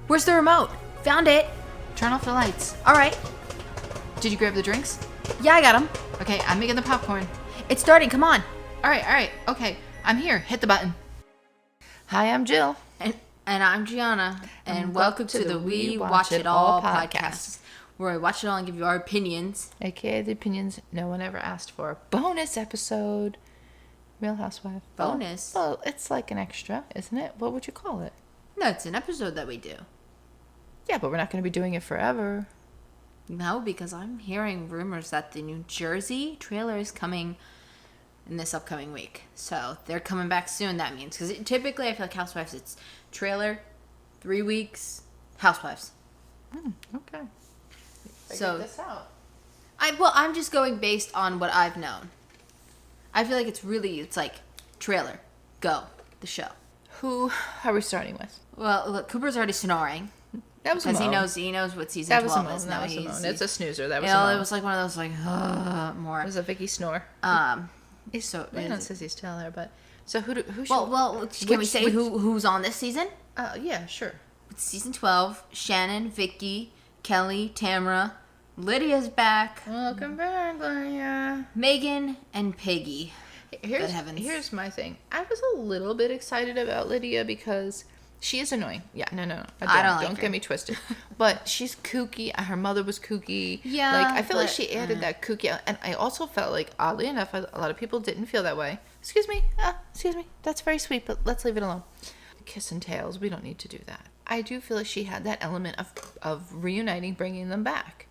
Where's the remote? Found it. Turn off the lights. All right. Did you grab the drinks? Yeah, I got them. Okay, I'm making the popcorn. It's starting. Come on. All right. Okay, I'm here. Hit the button. Hi, I'm Jill. And I'm Gianna. And welcome to the We Watch It All podcast, where we watch it all and give you our opinions. AKA the opinions no one ever asked for. Bonus episode. Real Housewives. Bonus? Well, it's like an extra, isn't it? What would you call it? No, it's an episode that we do. Yeah, but we're not going to be doing it forever. No, because I'm hearing rumors that the New Jersey trailer is coming in this upcoming week. So they're coming back soon, that means. Because typically, I feel like Housewives, it's trailer, 3 weeks, Housewives. Okay. So this out. I'm just going based on what I've known. I feel like it's like trailer, go, the show. Who are we starting with? Well, look, Cooper's already snoring. That was a moan. Because he knows what season 12 is. That was a moan. It's a snoozer. That was a a moan. It was like one of those, like, more. It was a Vicky snore. So I don't say he's telling her, but so who should? Well, can we say who's on this season? Yeah, sure. It's season 12. Shannon, Vicky, Kelly, Tamra, Lydia's back. Welcome back, Lydia. Megan and Peggy. Here's my thing. I was a little bit excited about Lydia because she is annoying. Yeah, no. Don't get me twisted. But she's kooky. Her mother was kooky. Yeah. Like, I feel like she added that kooky. And I also felt like, oddly enough, a lot of people didn't feel that way. Excuse me. That's very sweet, but let's leave it alone. Kiss and tails. We don't need to do that. I do feel like she had that element of reuniting, bringing them back.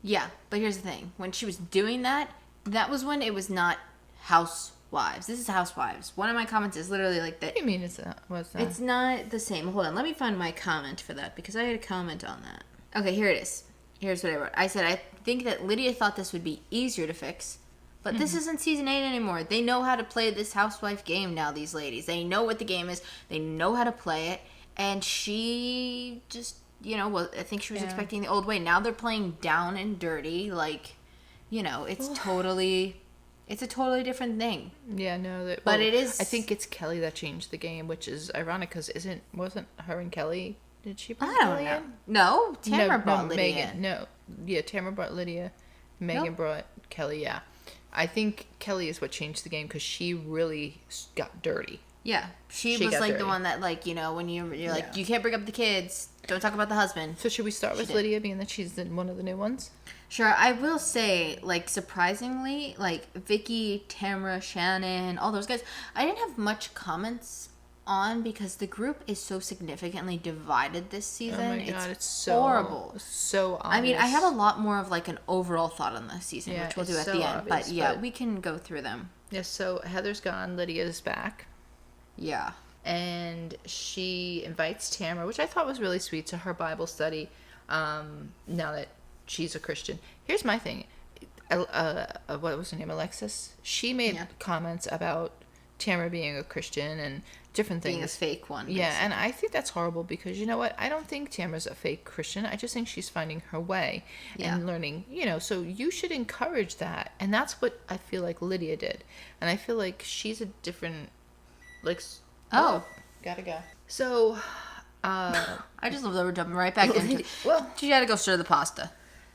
Yeah, but here's the thing. When she was doing that was when it was not Housewives. This is Housewives. One of my comments is literally like that. What do you mean it's not? It's not the same. Hold on. Let me find my comment for that because I had a comment on that. Okay, here it is. Here's what I wrote. I said, I think that Lydia thought this would be easier to fix, but this isn't season 8 anymore. They know how to play this housewife game now, these ladies. They know what the game is. They know how to play it. And she just, I think she was expecting the old way. Now they're playing down and dirty. Like, it's a totally different thing. Yeah, no. But it is. I think it's Kelly that changed the game, which is ironic because wasn't her and Kelly? Did she bring Kelly in? No, Tamra brought Lydia. Megan. No, yeah, Tamra brought Lydia. Megan brought Kelly. Yeah, I think Kelly is what changed the game because she really got dirty. Yeah, she was like dirty. The one that, like, when you're like, you can't bring up the kids. Don't talk about the husband. So should we start with Lydia, being that she's one of the new ones? Sure. I will say, like, surprisingly, like, Vicky, Tamra, Shannon, all those guys, I didn't have much comments on because the group is so significantly divided this season. Oh my God, it's so horrible. So obvious. I mean, I have a lot more of, like, an overall thought on this season, which we'll do at the end. But, we can go through them. Yeah, so Heather's gone. Lydia's back. Yeah. And she invites Tamra, which I thought was really sweet, to her Bible study now that she's a Christian. Here's my thing. What was her name? Alexis? She made comments about Tamra being a Christian and different things. Being a fake one. Yeah, basically. And I think that's horrible because, you know what? I don't think Tamra's a fake Christian. I just think she's finding her way and learning, so you should encourage that. And that's what I feel like Lydia did. And I feel like she's a different... gotta go. So, I just love that we're jumping right back into. Well, she had to go stir the pasta.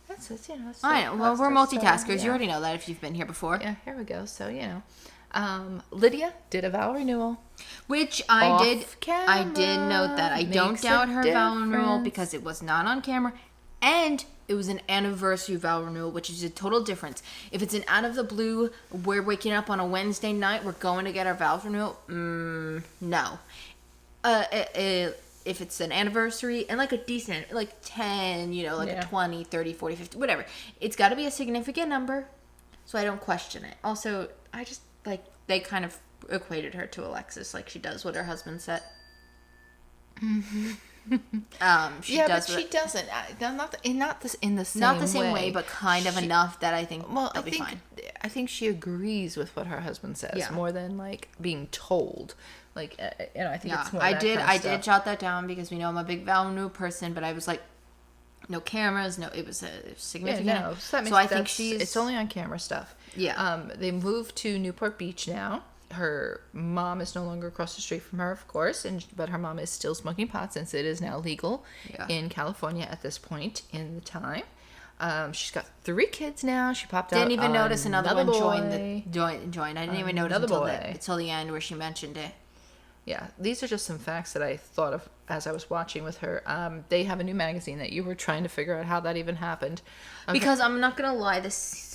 That's it. I know. Well, we're multitaskers. You already know that if you've been here before. Yeah, here we go. So Lydia did a vow renewal, which I did note that. I don't doubt her vow renewal because it was not on camera, and it was an anniversary vow renewal, which is a total difference. If it's an out of the blue, we're waking up on a Wednesday night, we're going to get our vows renewal, no. If it's an anniversary and like a decent, like 10, a 20, 30, 40, 50, whatever. It's got to be a significant number, so I don't question it. Also, I just, like, they kind of equated her to Alexis, like she does what her husband said. Mm-hmm. She doesn't. Not in the same way, but kind of enough that I think they'll be fine. I think she agrees with what her husband says more than like being told. Like, I think it's more. I did jot that down because we know I'm a big vow renewal person, but I was like, no cameras, no. It was a significant. Yeah, no. So I think it's only on camera stuff. Yeah. They moved to Newport Beach now. her mom is no longer across the street from her, of course, but her mom is still smoking pot since it is now legal in California at this point in the time. She's got 3 kids now. She popped out. Didn't even notice another one boy. joined. I didn't even notice until the end where she mentioned it. Yeah, these are just some facts that I thought of as I was watching with her. They have a new magazine that you were trying to figure out how that even happened. Okay. Because I'm not gonna lie, this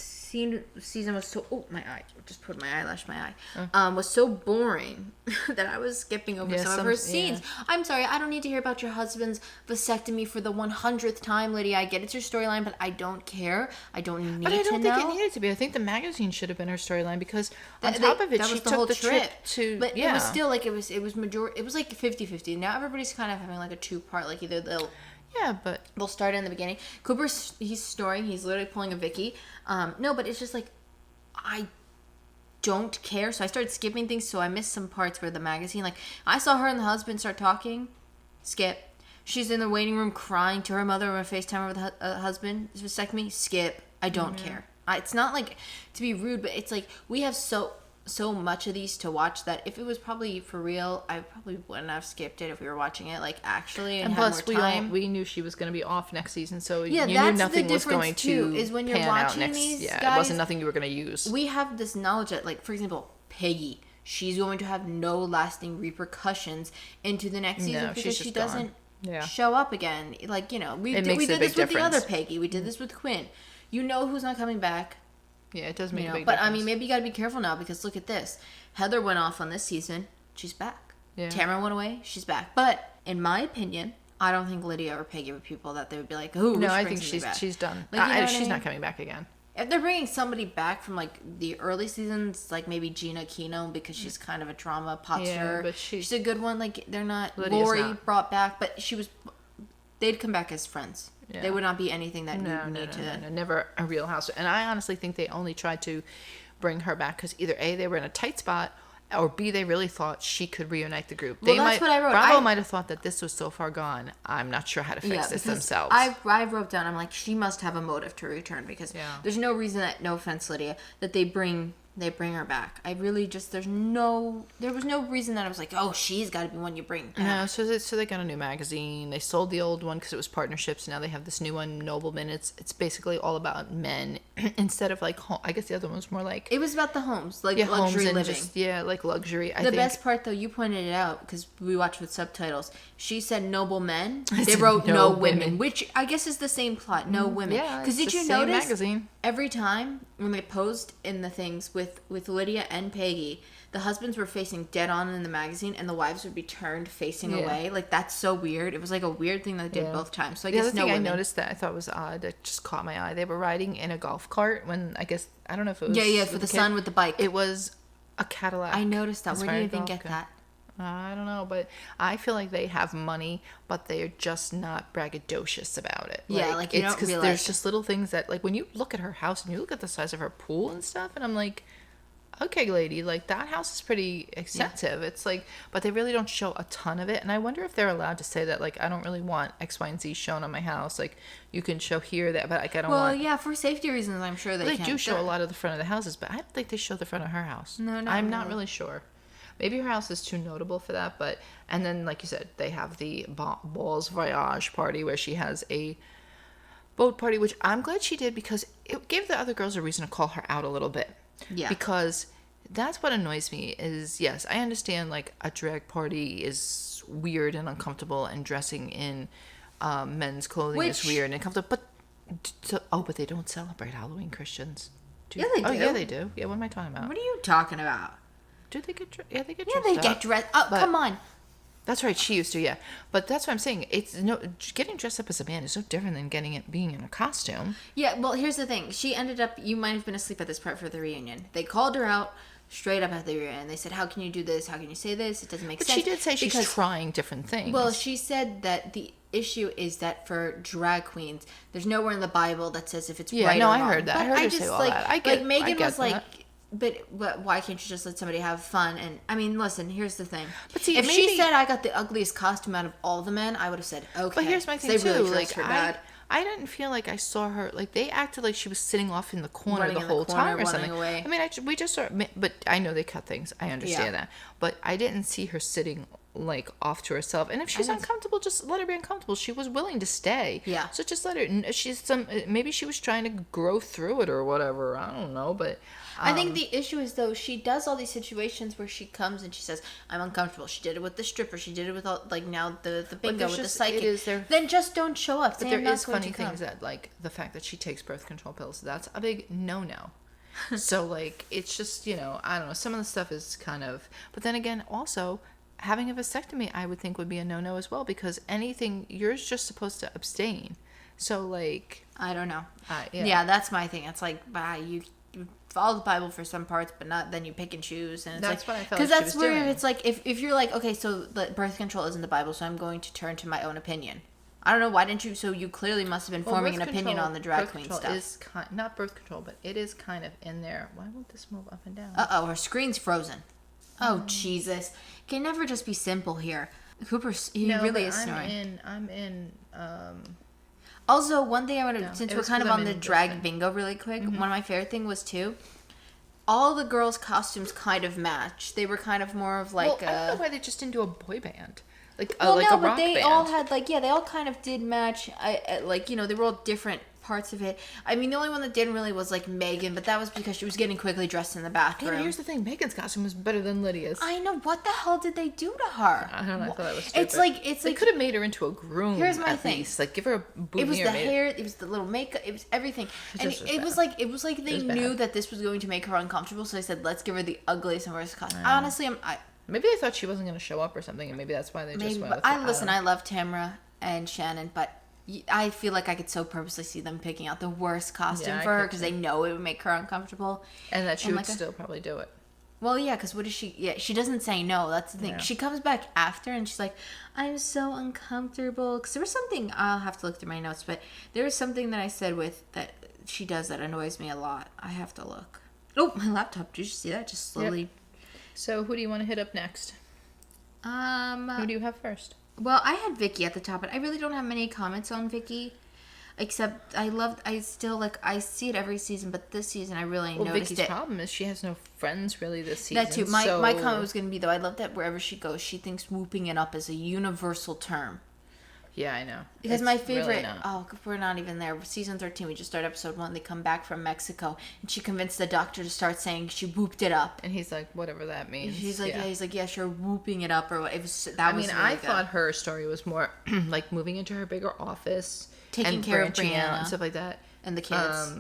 season was so... Oh, my eye. Just put my eyelash in my eye. Was so boring that I was skipping over some of her scenes. Yeah. I'm sorry, I don't need to hear about your husband's vasectomy for the 100th time, Lydia. I get it's your storyline, but I don't care. I don't need to know. But I don't think it needed to be. I think the magazine should have been her storyline because on top of it, she took the trip to... But it was still like, it was like 50-50. Now everybody's kind of having like a 2-part, like either they'll... Yeah, but... They'll start in the beginning. Cooper's, he's snoring. He's literally pulling a Vicky. No, but it's just like, I don't care. So I started skipping things, so I missed some parts where the magazine, like, I saw her and the husband start talking. Skip. She's in the waiting room crying to her mother over FaceTime over the husband. Vasectomy. Skip. I don't care. It's not like to be rude, but it's like we have so much of these to watch that if it was probably for real, I probably wouldn't have skipped it if we were watching it like actually and had plus more time. we knew she was going to be off next season, so you knew nothing was going to is when you're pan watching out next. These yeah, guys, it wasn't nothing you were going to use. We have this knowledge that, like, for example, Peggy, she's going to have no lasting repercussions into the next season because she doesn't show up again. Like, you know, we did this with the other Peggy. We did this with Quinn. You know who's not coming back. Yeah, it does make a big but difference. I mean, maybe you got to be careful now because look at this. Heather went off on this season. She's back. Yeah. Tamara went away. She's back. But in my opinion, I don't think Lydia or Peggy were people that they would be like, "Ooh, no, I think she's done. Like, she's not coming back again." If they're bringing somebody back from like the early seasons, like maybe Gina Kino because she's kind of a drama pot star. But she's a good one. Like they're not. Lori brought back, but they'd come back as friends. Yeah. They would not be anything that you need to. Never a real house. And I honestly think they only tried to bring her back because either A, they were in a tight spot, or B, they really thought she could reunite the group. Well, that's what I wrote. Bravo might have thought that this was so far gone. I'm not sure how to fix this themselves. I wrote down, I'm like, she must have a motive to return because there's no reason that, no offense, Lydia, that they bring her back. I really just, there was no reason that I was like, oh, she's got to be one you bring back. No, so they got a new magazine. They sold the old one because it was partnerships. Now they have this new one, Nobleman. It's basically all about men instead of like home. I guess the other one was more like... It was about the homes, like luxury living. Just, like luxury. The best part, though, you pointed it out because we watched with subtitles. She said noble men. They wrote no women, which I guess is the same plot. No women. Yeah, because did you notice magazine. Every time when they posed in the things with Lydia and Peggy, the husbands were facing dead on in the magazine and the wives would be turned facing away. Like, that's so weird. It was like a weird thing that they did both times. So I guess no women. I noticed that I thought was odd, that just caught my eye. They were riding in a golf cart when I don't know if it was for the son with the bike. It was a Cadillac. I noticed that. Where do you even get that? I don't know, but I feel like they have money, but they're just not braggadocious about it. Like it's because there's just little things that, like, when you look at her house and you look at the size of her pool and stuff, and I'm like, okay, lady, like, that house is pretty extensive. It's like, but they really don't show a ton of it, and I wonder if they're allowed to say that, like, I don't really want X, Y, and Z shown on my house. Like, you can show here that, but like, I don't want... Well, yeah, for safety reasons, I'm sure they can. They do show a lot of the front of the houses, but I don't think they show the front of her house. No, I'm not really sure. Maybe her house is too notable for that, but... And then, like you said, they have the Balls Voyage party where she has a boat party, which I'm glad she did because it gave the other girls a reason to call her out a little bit. Yeah. Because that's what annoys me is, yes, I understand, like, a drag party is weird and uncomfortable and dressing in men's clothing is weird and uncomfortable, but they don't celebrate Halloween, Christians. Yeah, they do. Oh, yeah, they do. Yeah, what am I talking about? What are you talking about? Do they get dressed? Yeah, they get dressed. Yeah, they get dressed. Oh, come on. That's right. She used to, yeah. But that's what I'm saying. It's getting dressed up as a man is no different than being in a costume. Yeah. Well, here's the thing. She ended up. You might have been asleep at this part for the reunion. They called her out straight up at the reunion. They said, "How can you do this? How can you say this? It doesn't make sense." But she did say she's trying different things. Well, she said that the issue is that for drag queens, there's nowhere in the Bible that says if it's right or wrong. Yeah, no, I heard that. I heard her say all that. I get. Like Megan was like. That. But why can't you just let somebody have fun? And I mean, listen, here's the thing. But see, if she said I got the ugliest costume out of all the men, I would have said okay. But here's my thing too. Really like I didn't feel like I saw her. Like, they acted like she was sitting off in the corner Running the in the whole corner, time or running something. away. I mean, we just saw, but I know they cut things. I understand that. But I didn't see her sitting, like, off to herself. And if she's uncomfortable, just let her be uncomfortable. She was willing to stay. Yeah. So just let her. Maybe she was trying to grow through it or whatever. I don't know, but... I think the issue is, though, she does all these situations where she comes and she says, I'm uncomfortable. She did it with the stripper. She did it with, all, like, now the bingo with the psychic. Then just don't show up. But there is funny things that, like, the fact that she takes birth control pills, that's a big no-no. So, like, it's just, I don't know. Some of the stuff is kind of... But then again, also, having a vasectomy, I would think would be a no-no as well, because anything... You're just supposed to abstain. So, like... I don't know. Yeah. Yeah, that's my thing. It's like, you follow the Bible for some parts, but not then you pick and choose. And it's that's like, what I felt because like she that's was where doing. it's like, if you're like, okay, so the birth control isn't the Bible, so I'm going to turn to my own opinion. I don't know, why didn't you? So you clearly must have been forming an opinion on the drag queen stuff. Is not birth control, but it is kind of in there. Why won't this move up and down? Uh-oh, her screen's frozen. Oh, Jesus. Can never just be simple here. Cooper, he really is snoring. I'm in. Also, one thing I want to, since we're kind of on the drag thing. bingo really quick, one of my favorite thing was, too, all the girls' costumes kind of match. They were kind of more of like I don't know why they just didn't do a boy band. Like, well, like no, a rock but they band. all had, like, they all kind of did match. Like, they were all different parts of it. I mean, the only one that didn't really was, like, Megan, but that was because she was getting quickly dressed in the bathroom. Yeah, but here's the thing. Megan's costume was better than Lydia's. I know. What the hell did they do to her? I don't know. I thought that was stupid. It's they like... could have made her into a groom. Here's my at thing. least. Like, give her a boutonniere. It was the hair. It was the little makeup. It was everything. And it was like they knew that this was going to make her uncomfortable, so they said, let's give her the ugliest and worst costume. Honestly, maybe they thought she wasn't going to show up or something, and maybe that's why they just went with it. I love Tamra and Shannon, but I feel like I could so purposely see them picking out the worst costume for her because they know it would make her uncomfortable. And that she would still probably do it. Well, yeah, because what is she... Yeah, she doesn't say no. That's the thing. Yeah. She comes back after and she's like, I'm so uncomfortable. Because there was something... I'll have to look through my notes, but there was something that I said with that she does that annoys me a lot. I have to look. Oh, my laptop. Did you see that? Just slowly... Yep. So, who do you want to hit up next? Who do you have first? Well, I had Vicky at the top, but I really don't have many comments on Vicky. Except I see it every season, but this season I really noticed Vicky's it. problem is she has no friends really this season. That too. My comment was going to be, though, I love that wherever she goes, she thinks whooping it up is a universal term. Yeah, I know. Because my favorite, we're not even there. Season 13, we just started episode 1. They come back from Mexico, and she convinced the doctor to start saying she whooped it up. And he's like, whatever that means. He's like, yeah, sure, whooping it up, or what. It was that. I mean, I thought her story was more like moving into her bigger office, taking care of Brianna and stuff like that, and the kids.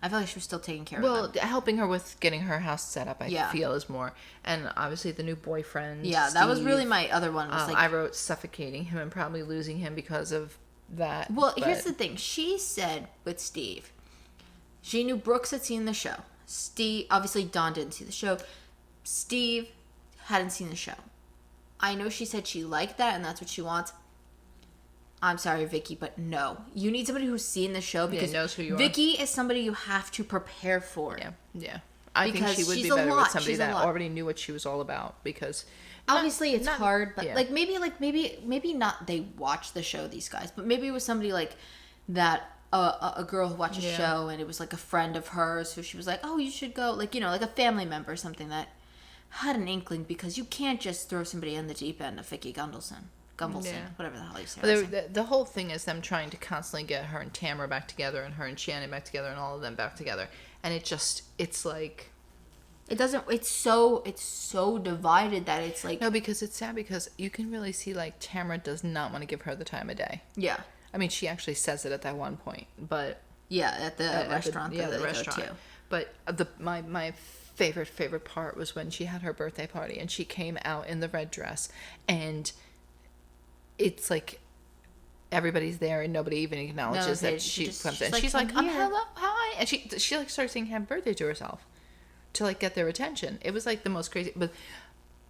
I feel like she was still taking care of them. Well, helping her with getting her house set up, I feel, is more. And obviously the new boyfriend. Yeah, that was really my other one. Was I wrote suffocating him and probably losing him because of that. Well, here's the thing. She said with Steve, she knew Brooks had seen the show. Steve, obviously Dawn didn't see the show. Steve hadn't seen the show. I know she said she liked that and that's what she wants. I'm sorry, Vicky, but no. You need somebody who's seen the show because knows who you are. Vicky is somebody you have to prepare for. Yeah. I think she would be better with somebody that already knew what she was all about because obviously it's hard, but maybe not they watch the show, these guys, but maybe it was somebody like that a girl who watched a show and it was like a friend of hers who she was like, oh, you should go, like, like a family member or something that had an inkling, because you can't just throw somebody in the deep end of Vicky Gunvalson, whatever the hell you say. But the whole thing is them trying to constantly get her and Tamara back together and her and Shannon back together and all of them back together. And it's like... It's so divided that it's like... No, because it's sad because you can really see, like, Tamara does not want to give her the time of day. Yeah. I mean, she actually says it at that one point, but... Yeah, at the restaurant. The restaurant. Go to. But my favorite part was when she had her birthday party and she came out in the red dress and... It's like everybody's there and nobody even acknowledges that she comes in. She's like, hello, hi. And she like started saying happy birthday to herself to like get their attention. It was like the most crazy, but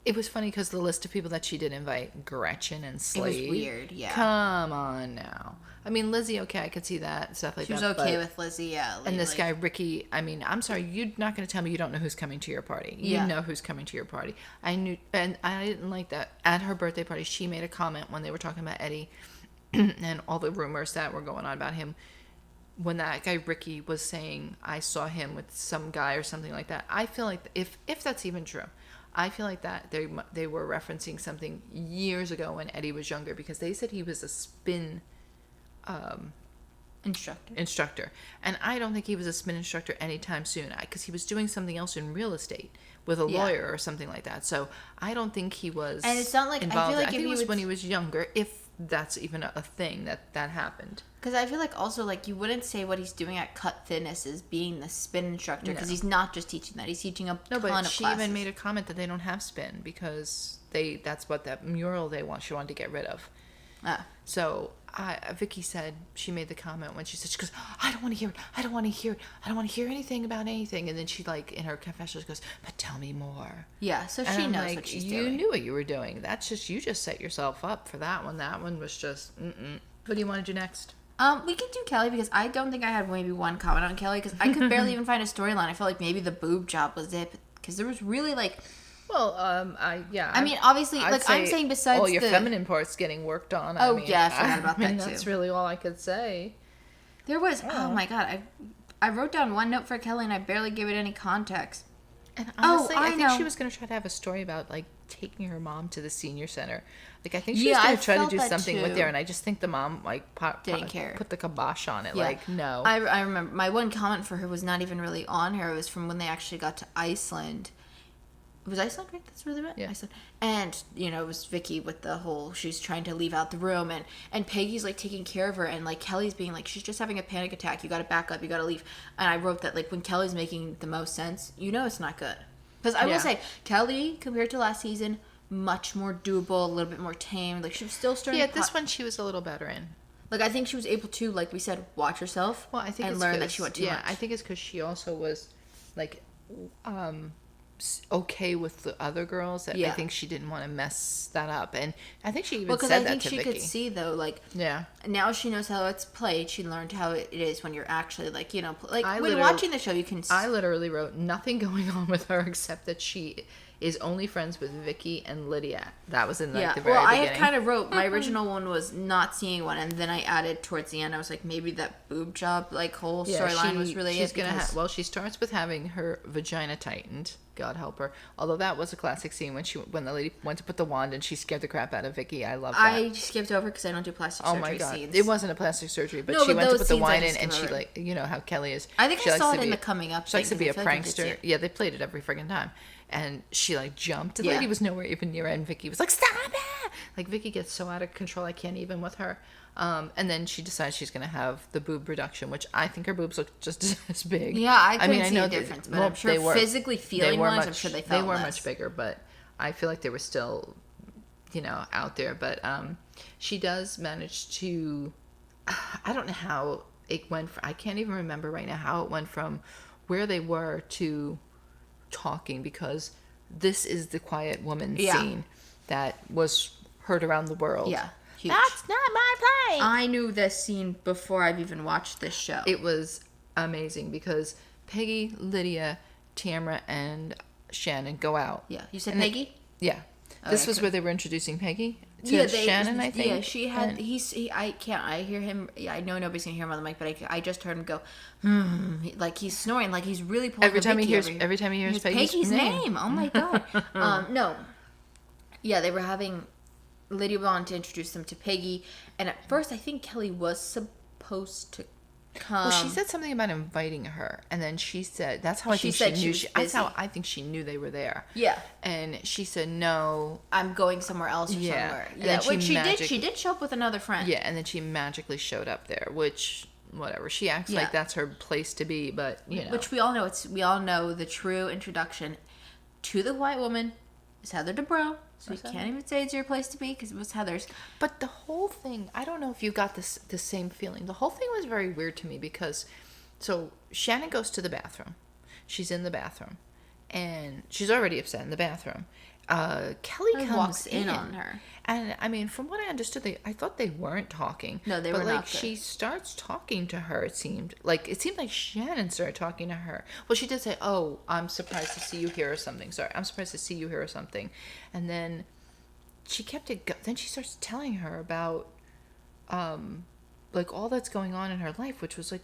it was funny because the list of people that she did invite, Gretchen and Slade. It was weird, yeah. Come on now. I mean, Lizzie, okay, I could see that, stuff like that. She was okay with Lizzie, yeah. And this guy, Ricky, I mean, I'm sorry, you're not going to tell me you don't know who's coming to your party. You know who's coming to your party. I knew, and I didn't like that. At her birthday party, she made a comment when they were talking about Eddie. and all the rumors that were going on about him. When that guy Ricky was saying, I saw him with some guy or something like that, I feel like if that's even true, I feel like that they were referencing something years ago when Eddie was younger, because they said he was a spin instructor, and I don't think he was a spin instructor anytime soon, because he was doing something else in real estate with a lawyer or something like that. So I don't think he was. And it's not like involved. I feel like I think it was when he was younger, if that's even a thing that happened. Because I feel like also, like, you wouldn't say what he's doing at Cut Fitness is being the spin instructor, because he's not just teaching that, he's teaching a ton of classes. She even made a comment that they don't have spin because that's what that mural she wanted to get rid of. So Vicky said, she made the comment when she goes, I don't want to hear it, I don't want to hear it, I don't want to hear anything about anything. And then she, like, in her confession, goes, but tell me more. Yeah, so she knows what she's doing. You knew what you were doing. You just set yourself up for that one. That one was just, What do you want to do next? We could do Kelly, because I don't think I had maybe one comment on Kelly, because I could barely even find a storyline. I felt like maybe the boob job was it, because there was really, like... Well, I mean, obviously, I'm saying besides all your feminine parts getting worked on. I forgot about that too. That's really all I could say. There was, oh my god, I wrote down one note for Kelly and I barely gave it any context. And honestly, I think she was going to try to have a story about, like, taking her mom to the senior center. Like, I think she was going to try to do something with there, and I just think the mom, like, didn't care. Put the kibosh on it. Yeah. Like, no. I remember my one comment for her was not even really on her. It was from when they actually got to Iceland. It was Iceland, right? That's where they went? Yeah. Iceland. And, it was Vicky with the whole, she's trying to leave out the room, and Peggy's, like, taking care of her, and, like, Kelly's being like, she's just having a panic attack, you gotta back up, you gotta leave. And I wrote that, like, when Kelly's making the most sense, it's not good. Because I will say, Kelly, compared to last season, much more doable, a little bit more tame. Like, she was still starting to... Yeah, this one she was a little better in. Like, I think she was able to, like we said, watch herself. Well, I think and learn that she went too much. Yeah, I think it's because she also was, like, okay with the other girls, that I think she didn't want to mess that up. And I think she even said that to Vicky. Well, because I think she could see, though, like, now she knows how it's played. She learned how it is when you're actually, like, when watching the show, you can... I literally wrote nothing going on with her except that she is only friends with Vicky and Lydia. That was in, like, the very beginning. I had kind of wrote, my original one was not seeing one, and then I added towards the end, I was like, maybe that boob job, like, whole storyline was really she's gonna well, she starts with having her vagina tightened. God help her. Although that was a classic scene when the lady went to put the wand and she scared the crap out of Vicky. I love that. I skipped over because I don't do plastic surgery scenes. Oh my god. It wasn't a plastic surgery, but she went to put the wine in, and she, like, how Kelly is. I think I saw it in the coming up. She likes to be a prankster. Yeah, they played it every friggin' time. And she, like, jumped. The lady was nowhere even near it, and Vicky was like, stop it! Like, Vicky gets so out of control, I can't even with her. And then she decides she's going to have the boob reduction, which I think her boobs look just as big. Yeah, I couldn't see a difference, but I'm sure physically feeling ones, I'm sure they felt They were less. much bigger, but I feel like they were still, out there. But she does manage to, I don't know how it went, I can't even remember right now how it went from where they were to talking, because this is the quiet woman scene that was heard around the world. Yeah. Huge. That's not my place. I knew this scene before I've even watched this show. It was amazing because Peggy, Lydia, Tamara, and Shannon go out. Yeah. You said Peggy? Yeah. This was where they were introducing Peggy to Shannon, I think. Yeah, she had... I hear him... Yeah, I know nobody's going to hear him on the mic, but I just heard him go... like, he's snoring. Like, he's really pulling every time he hears Peggy's name. Oh, my God. No. Yeah, they were having... Lydia wanted to introduce them to Peggy, and at first I think Kelly was supposed to come. Well, she said something about inviting her, and then she said, that's how I think she knew. That's how I think she knew they were there. Yeah. And she said, no. I'm going somewhere else or somewhere. Yeah, which she did. She did show up with another friend. Yeah, and then she magically showed up there, which... whatever, she acts like that's her place to be, but which we all know. We all know the true introduction to the white woman is Heather Dubrow. So you can't even say it's your place to be because it was Heather's. But the whole thing, I don't know if you got the same feeling. The whole thing was very weird to me because, so Shannon goes to the bathroom. She's in the bathroom, and she's already upset in the bathroom. Kelly walks in on her, and I mean, from what I understood, I thought they weren't talking. No, they were not. Like, she starts talking to her. It seemed like Shannon started talking to her. Well, she did say, "Oh, I'm surprised to see you here," or something. Sorry, I'm surprised to see you here, or something. And then she kept it. Then she starts telling her about like all that's going on in her life, which was like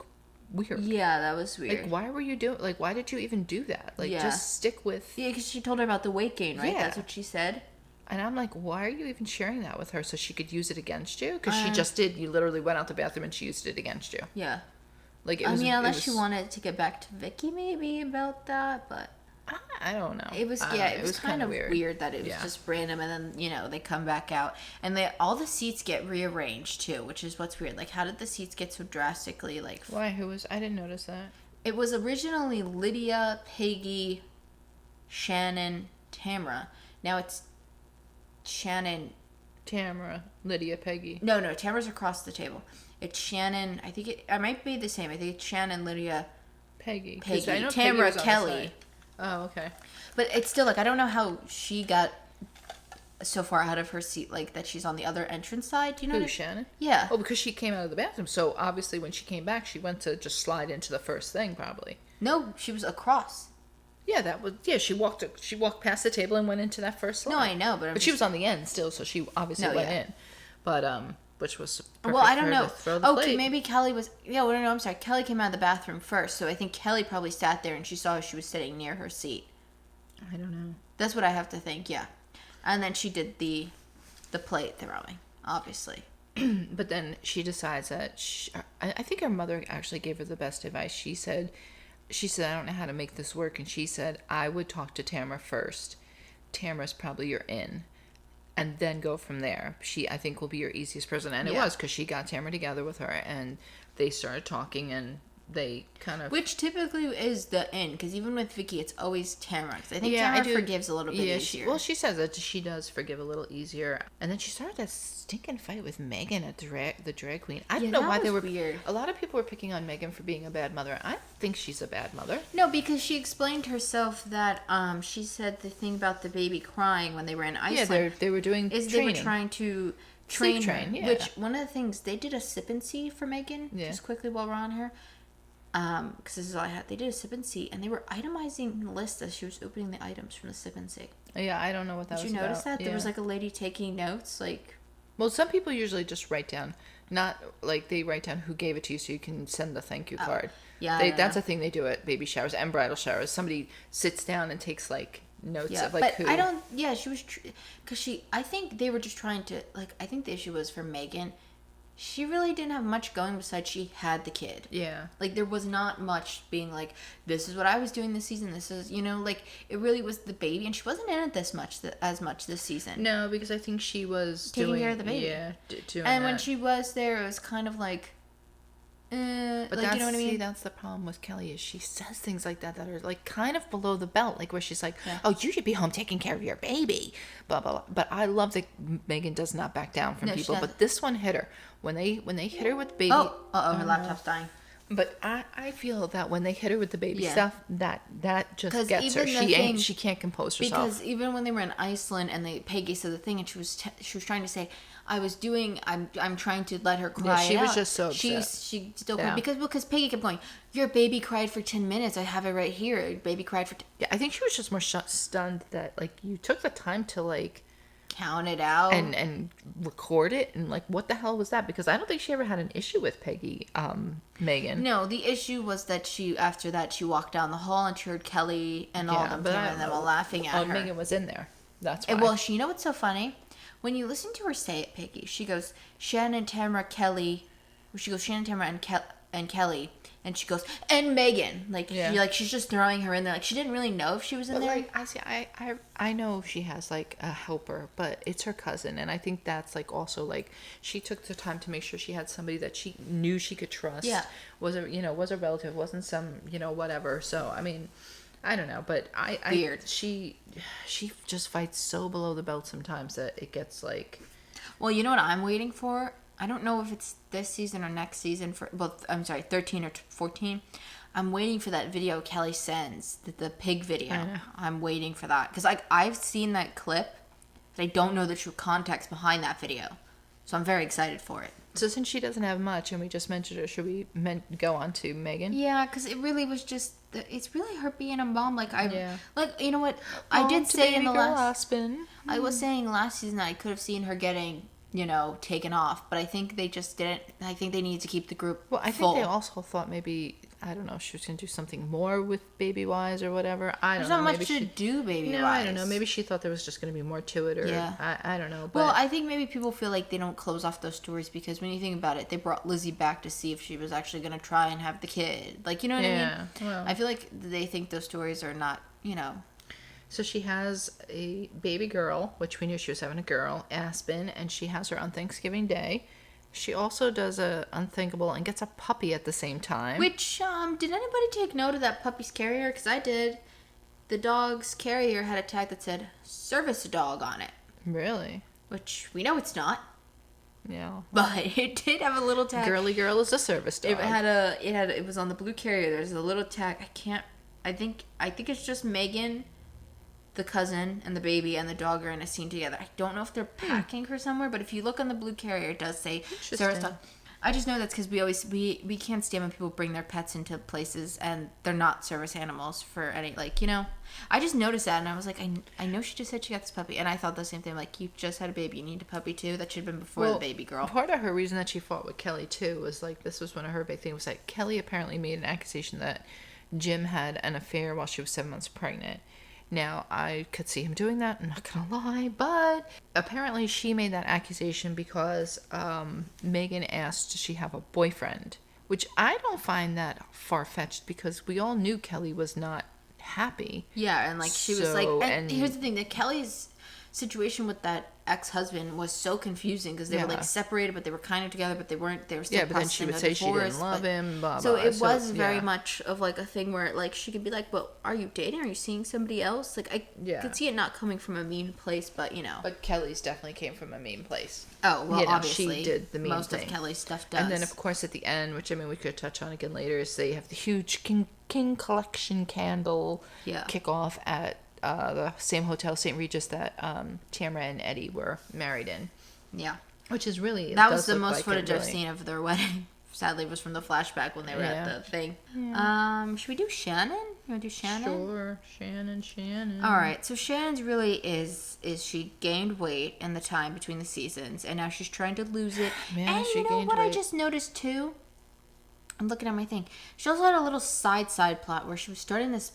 weird. Yeah, that was weird. Like, why were you doing? Like, why did you even do that? Like, just stick with. Yeah, because she told her about the weight gain, right? Yeah. That's what she said. And I'm like, why are you even sharing that with her so she could use it against you? Because she just did. You literally went out the bathroom and she used it against you. Yeah. Like, unless she wanted to get back to Vicky maybe about that, but I don't know. It was it was kind of weird that it was just random, and then they come back out and all the seats get rearranged too, which is what's weird. Like, how did the seats get so drastically like? Why? I didn't notice that. It was originally Lydia, Peggy, Shannon, Tamara. Now it's Shannon, Tamara, Lydia, Peggy. No, Tamara's across the table. It's Shannon. I think it might be the same. I think it's Shannon, Lydia, Peggy, Tamara, Kelly. Oh, okay. But it's still like I don't know how she got so far out of her seat, like that she's on the other entrance side. Do you know? Who, Shannon? Yeah. Oh, because she came out of the bathroom. So obviously, when she came back, she went to just slide into the first thing, probably. No, she was across. Yeah, that was. Yeah, she walked past the table and went into that first slide. No, I know, but she was on the end still, so she obviously went in. But which was perfect. Well, I don't know. Okay, maybe Kelly was. Yeah, well, no, I'm sorry. Kelly came out of the bathroom first, so I think Kelly probably sat there and she saw she was sitting near her seat. I don't know. That's what I have to think. Yeah, and then she did the plate throwing, obviously. But then she decides that I think her mother actually gave her the best advice. She said, I don't know how to make this work, and she said I would talk to Tamara first. Tamara's probably your in. And then go from there. She, I think, will be your easiest person. And it was, because she got Tamara together with her, and they started talking, and they kind of... Which typically is the end, because even with Vicky, it's always Tamara. Because I think Tamara forgives a little bit easier. She says that she does forgive a little easier. And then she started that stinking fight with Megan at the drag queen. I don't know why they were... weird. A lot of people were picking on Megan for being a bad mother. I don't think she's a bad mother. No, because she explained herself that she said the thing about the baby crying when they were in Iceland. Yeah, they were doing training. They were trying to train her. Yeah. Which, one of the things, they did a sip and see for Megan, just quickly while we're on her. Because this is all I had. They did a sip and see, and they were itemizing the list as she was opening the items from the sip and see. Yeah, I don't know what that was about. Did you notice that? Yeah. There was like a lady taking notes, like... Well, some people usually just write down, not like they write down who gave it to you so you can send the thank you card. Yeah, that's a thing they do at baby showers and bridal showers. Somebody sits down and takes like notes of like who. I don't. Yeah, she was because I think they were just trying to I think the issue was for Megan. She really didn't have much going besides she had the kid. Yeah. Like, there was not much being like, this is what I was doing this season. This is, like, it really was the baby. And she wasn't in it as much this season. No, because I think she was taking care of the baby. Yeah, doing and when she was there, it was kind of like, but that's, you know what I mean? That's the problem with Kelly is she says things like that are like kind of below the belt, like where she's like, "Oh, you should be home taking care of your baby," blah blah blah. But I love that Megan does not back down from people. But this one hit her when they hit her with the baby. Her laptop's dying. But I feel that when they hit her with the baby stuff, that just gets her. She can't compose herself. Because even when they were in Iceland and Peggy said the thing, and she was trying to say, I'm trying to let her cry. Yeah, she was just so upset. She still cried because Peggy kept going, your baby cried for 10 minutes. I have it right here. Your baby cried for. Yeah, I think she was just more stunned that like you took the time to like count it out and record it, and like what the hell was that? Because I don't think she ever had an issue with Peggy, Megan. No, the issue was that after that she walked down the hall and she heard Kelly and all of them and them all laughing at her. Megan was in there. That's why. Well, you know what's so funny? When you listen to her say it, Peggy, she goes, Shannon, Tamara, Kelly. She goes, Shannon, Tamara, and Kelly. And she goes, and Megan. She's just throwing her in there. Like, she didn't really know if she was in there. Like, I know she has, like, a helper, but it's her cousin. And I think that's, like, also, like, she took the time to make sure she had somebody that she knew she could trust. Yeah. Was a relative, wasn't some, whatever. So, I mean... I don't know, but Weird. She just fights so below the belt sometimes that it gets like. Well, you know what I'm waiting for? I don't know if it's this season or next season for both. I'm sorry, 13 or 14. I'm waiting for that video Kelly sends, the pig video. I'm waiting for that because I've seen that clip, but I don't know the true context behind that video, so I'm very excited for it. So since she doesn't have much, and we just mentioned her, should we go on to Megan? Yeah, because it really was just, it's really her being a mom. Like, you know what? I did say in the last, I was saying last season that I could have seen her getting taken off. But I think they just didn't. I think they need to keep the group Well, I full. think they also thought maybe, I don't know, she was going to do something more with Baby Wise or whatever. I don't know. There's not much maybe to do, Baby Wise. No, I don't know. Maybe she thought there was just going to be more to it, or Yeah. I don't know. But Well, I think maybe people feel like they don't close off those stories because when you think about it, they brought Lizzie back to see if she was actually going to try and have the kid. Like, you know what I mean? Yeah, well. I feel like they think those stories are not, So she has a baby girl, which we knew she was having a girl, Aspen, and she has her on Thanksgiving Day. She also does a unthinkable and gets a puppy at the same time. Which, did anybody take note of that puppy's carrier? Because I did. The dog's carrier had a tag that said service dog on it. Really? Which we know it's not. Yeah. But it did have a little tag. Girly girl is a service dog. It was on the blue carrier. There's a little tag. I think it's just Megan, the cousin, and the baby and the dog are in a scene together. I don't know if they're packing her somewhere, but if you look on the blue carrier, it does say service dog. I just know that's because we can't stand when people bring their pets into places and they're not service animals for any, I just noticed that and I was like, I know she just said she got this puppy, and I thought the same thing, like, you just had a baby, you need a puppy too. That should have been before the baby girl. Part of her reason that she fought with Kelly too was like, this was one of her big things, was that Kelly apparently made an accusation that Jim had an affair while she was 7 months pregnant. Now, I could see him doing that, I'm not gonna lie, but apparently she made that accusation because Megan asked, does she have a boyfriend? Which I don't find that far-fetched because we all knew Kelly was not happy. Yeah, and she was like, and here's the thing, that Kelly's situation with that ex-husband was so confusing because they were separated, but they were kind of together, but they weren't. They were still. Yeah, but then she would say she didn't love him. Blah, so blah. it was very much of a thing where she could be like, "But are you dating? Are you seeing somebody else?" I could see it not coming from a mean place, but But Kelly's definitely came from a mean place. Oh well, obviously she did the mean most thing. of Kelly's stuff does. And then of course at the end, which we could touch on again later, is they have the huge King Collection candle kickoff at the same hotel, St. Regis, that Tamara and Eddie were married in. Yeah. Which is really... That was the most footage I've seen of their wedding. Sadly, it was from the flashback when they were at the thing. Yeah. Should we do Shannon? You want to do Shannon? Sure. Shannon. All right. So Shannon's really is she gained weight in the time between the seasons, and now she's trying to lose it. Man, and she you know gained what weight. I just noticed too? I'm looking at my thing. She also had a little side plot where she was starting this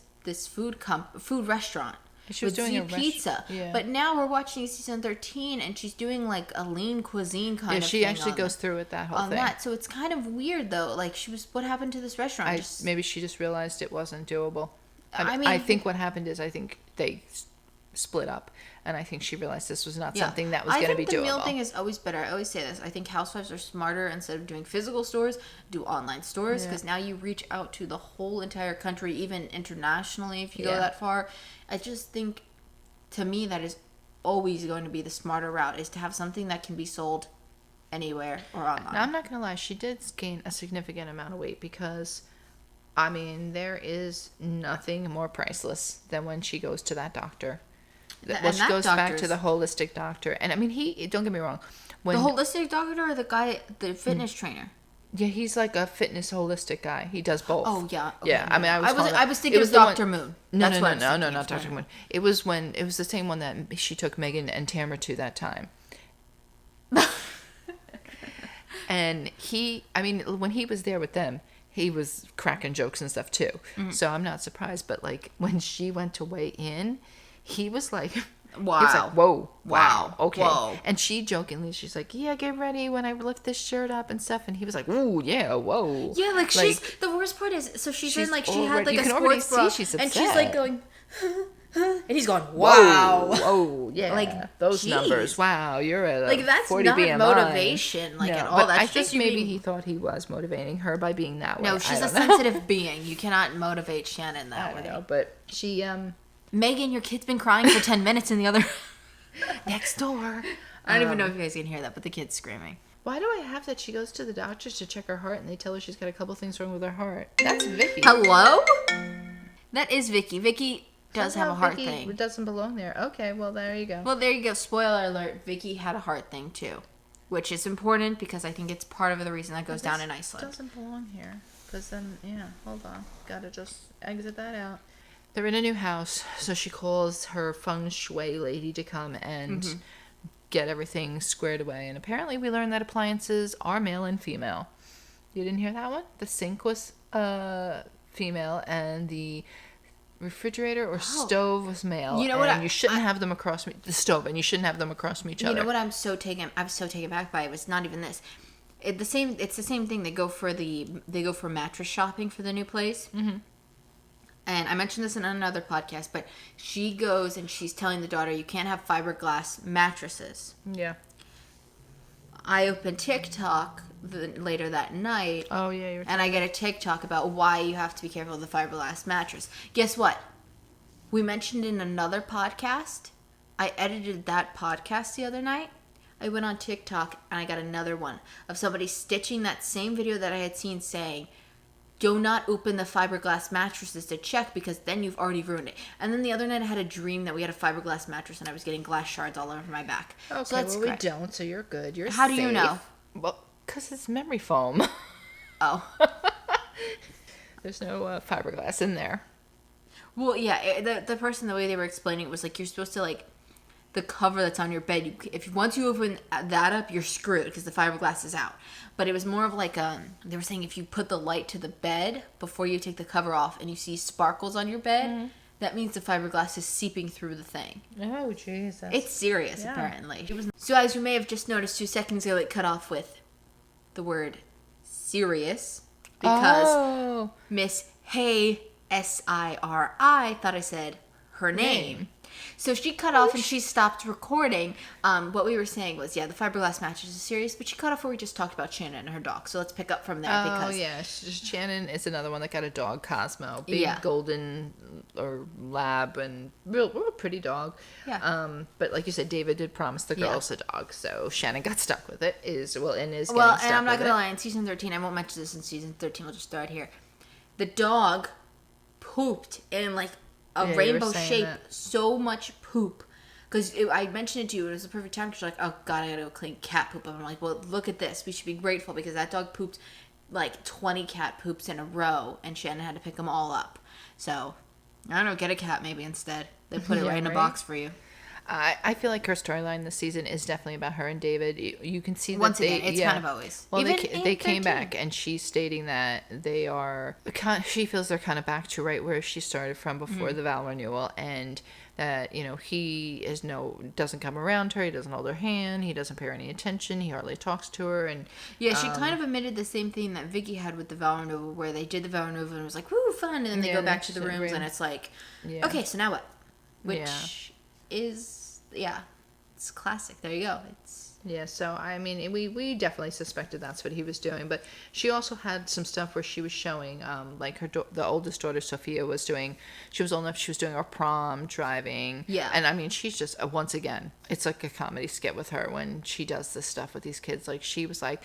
food restaurant. She was doing pizza. Yeah. But now we're watching season 13 and she's doing a lean cuisine kind of thing. Yeah, she actually goes through with that whole thing. That. So it's kind of weird though. What happened to this restaurant? Maybe she just realized it wasn't doable. I think what happened is they split up, and I think she realized this was not something that was going to be doable. I think the meal thing is always better. I always say this. I think housewives are smarter. Instead of doing physical stores, do online stores, because now you reach out to the whole entire country, even internationally if you go that far. I just think, to me, that is always going to be the smarter route, is to have something that can be sold anywhere or online. Now, I'm not going to lie. She did gain a significant amount of weight because... there is nothing more priceless than when she goes to that doctor. She goes back to the holistic doctor. And don't get me wrong. The holistic doctor or the fitness trainer? Yeah, he's like a fitness holistic guy. He does both. Oh, yeah. Okay. Yeah, I was thinking of Dr. Moon. No, not Dr. Moon. It was the same one that she took Megan and Tamara to that time. And when he was there with them, he was cracking jokes and stuff too. Mm-hmm. So I'm not surprised. But when she went to weigh in, he was like, wow. He was like, whoa, wow, okay. Whoa. And she jokingly, she's like, yeah, get ready when I lift this shirt up and stuff. And he was like, ooh, yeah, whoa. Yeah, she's, the worst part is, so she's in she had a sports bra, she's and she's going, and he's going, wow. Whoa, yeah. Those geez. Numbers, wow, you're at that's 40 not BMI. Motivation, at all. But that's I think maybe he thought he was motivating her by being that way. No, she's a sensitive being. You cannot motivate Shannon that way. I know, but she, Megan, your kid's been crying for 10 minutes in the other... next door. I don't even know if you guys can hear that, but the kid's screaming. Why do I have that she goes to the doctors to check her heart and they tell her she's got a couple things wrong with her heart? That's Vicky. Hello? That is Vicky. Vicky does have a heart Vicky thing. It doesn't belong there. Okay, well, there you go. Well, there you go. Spoiler alert. Vicky had a heart thing, too. Which is important because I think it's part of the reason that goes down in Iceland. It doesn't belong here. Because then, hold on. Gotta just exit that out. They're in a new house, so she calls her feng shui lady to come and get everything squared away. And apparently we learned that appliances are male and female. You didn't hear that one? The sink was female and the refrigerator or stove was male. You know what? You shouldn't have them across the stove, and you shouldn't have them across from each other. You know what? I'm so taken back by it. Was not even this. It's the same thing. They go for mattress shopping for the new place. Mm-hmm. And I mentioned this in another podcast, but she goes and she's telling the daughter, you can't have fiberglass mattresses. Yeah. I open TikTok later that night. Oh, yeah. And I get a TikTok about why you have to be careful of the fiberglass mattress. Guess what? We mentioned in another podcast. I edited that podcast the other night. I went on TikTok and I got another one of somebody stitching that same video that I had seen saying, do not open the fiberglass mattresses to check because then you've already ruined it. And then the other night I had a dream that we had a fiberglass mattress and I was getting glass shards all over my back. Okay, so well, we don't, so you're good. You're How safe. do you know? Well, because it's memory foam. Oh. There's no fiberglass in there. Well, yeah, the person, the way they were explaining it was like you're supposed to like, the cover that's on your bed, once you open that up, you're screwed because the fiberglass is out. But it was more of like they were saying if you put the light to the bed before you take the cover off and you see sparkles on your bed, that means the fiberglass is seeping through the thing. Oh, Jesus. It's serious, apparently. So as you may have just noticed 2 seconds ago, it cut off with the word serious because Miss Hey S-I-R-I thought I said her name. So she cut off and she stopped recording. What we were saying was, the fiberglass mattress is serious, but she cut off where we just talked about Shannon and her dog. So let's pick up from there. Oh, yeah. Shannon is another one that got a dog, Cosmo. Big golden or lab and real pretty dog. Yeah. But like you said, David did promise the girls a dog. So Shannon got stuck with it. Well, and I'm not going to lie. In season 13, I won't mention this in season 13. We'll just throw it here. The dog pooped in like a rainbow shape, so much poop. Because I mentioned it to you, it was the perfect time. Because you're like, oh God, I gotta go clean cat poop up. I'm like, well, look at this. We should be grateful because that dog pooped like 20 cat poops in a row, and Shannon had to pick them all up. So, I don't know, get a cat maybe instead. They put it right in a box for you. I feel like her storyline this season is definitely about her and David. You can see that once again, it's kind of always. Well, they came back, and she's stating that they are. She feels they're kind of back to right where she started from before the vow renewal, and that he doesn't come around her. He doesn't hold her hand. He doesn't pay her any attention. He hardly talks to her, and she kind of admitted the same thing that Vicky had with the vow renewal, where they did the vow renewal and it was like woo fun, and then they go back to the rooms and it's like, okay, so now what? Which is it's classic. There you go. So I mean, we definitely suspected that's what he was doing, but she also had some stuff where she was showing like the oldest daughter Sophia was doing. She was old enough. She was doing her prom driving. And I mean, she's just once again, it's like a comedy skit with her when she does this stuff with these kids. Like she was like,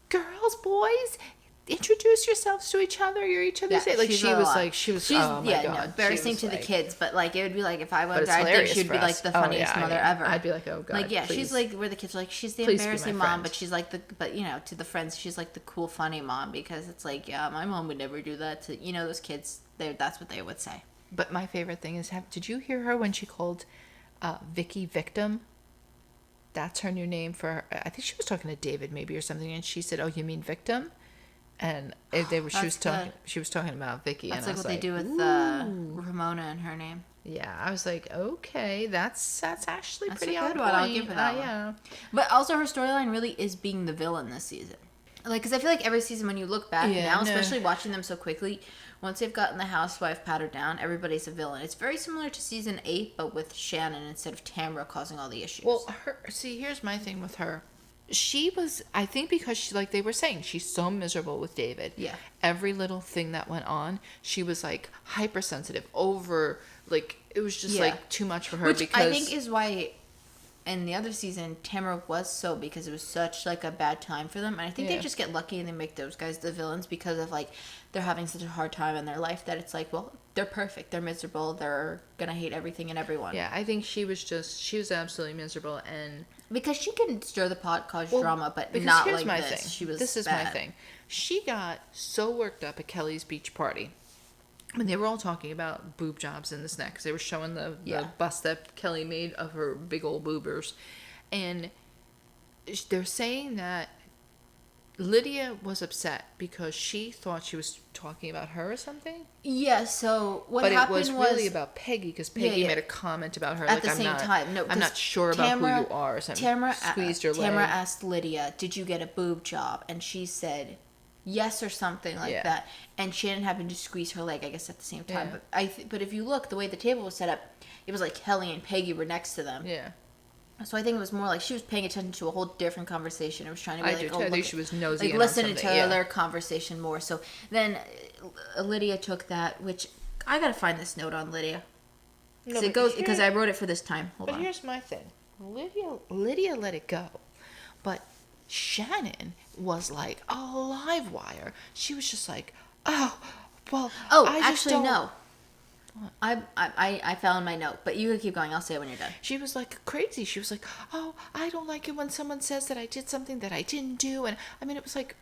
girls, boys, introduce yourselves to each other. You're each other's age. Like she was oh my God, embarrassing to the kids, but like it would be like if I went there, I think she would be like the funniest mother ever. I'd be like, oh God, like please. She's like where the kids are like she's the embarrassing mom, but she's like to the friends she's like the cool funny mom, because it's like my mom would never do that to those kids. That's what they would say. But my favorite thing is did you hear her when she called Vicky victim? That's her new name for her. I think she was talking to David maybe or something, and she said, "Oh, you mean victim?" And she was talking about Vicky. That's and like what they do with Ramona and her name. Yeah, I was like, okay, that's actually pretty good one. I'll give her that one. But also, her storyline really is being the villain this season. Like, because I feel like every season when you look back now, especially watching them so quickly, once they've gotten the housewife pattern down, everybody's a villain. It's very similar to season 8, but with Shannon instead of Tamra causing all the issues. Well, here's my thing with her. She was, I think because she, like they were saying, she's so miserable with David. Yeah. Every little thing that went on, she was like hypersensitive, like it was just like too much for her. Which because I think is why in the other season, Tamara was so, because it was such like a bad time for them. And I think they just get lucky and they make those guys the villains because of like they're having such a hard time in their life that it's like, well, they're perfect, they're miserable, they're gonna hate everything and everyone. Yeah, I think she was absolutely miserable, and because she can stir the pot, cause drama, but not like my this. Thing. She was This is bad. my thing. She got so worked up at Kelly's beach party when they were all talking about boob jobs in this neck, because they were showing the bust that Kelly made of her big old boobers, And they're saying that Lydia was upset because she thought she was talking about her or something. Yeah, so what but happened it was really about Peggy, because Peggy made a comment about her. At the same time. No, I'm not sure about who you are or something. Squeezed her leg. Tamara asked Lydia, did you get a boob job? And she said yes or something like that. And Shannon happened to squeeze her leg, I guess, at the same time. Yeah. But if you look, the way the table was set up, it was like Kelly and Peggy were next to them. Yeah. So I think it was more like she was paying attention to a whole different conversation. It was trying to be I think she was nosy, like listening to their conversation more. So then Lydia took that, which I gotta find this note on Lydia. Because I wrote it for this time. Hold on. But here's my thing. Lydia let it go, but Shannon was like a live wire. She was just like, oh, well. Oh, actually, no. I found my note, but you can keep going. I'll say it when you're done. She was like crazy. She was like, oh, I don't like it when someone says that I did something that I didn't do. And I mean, it was like,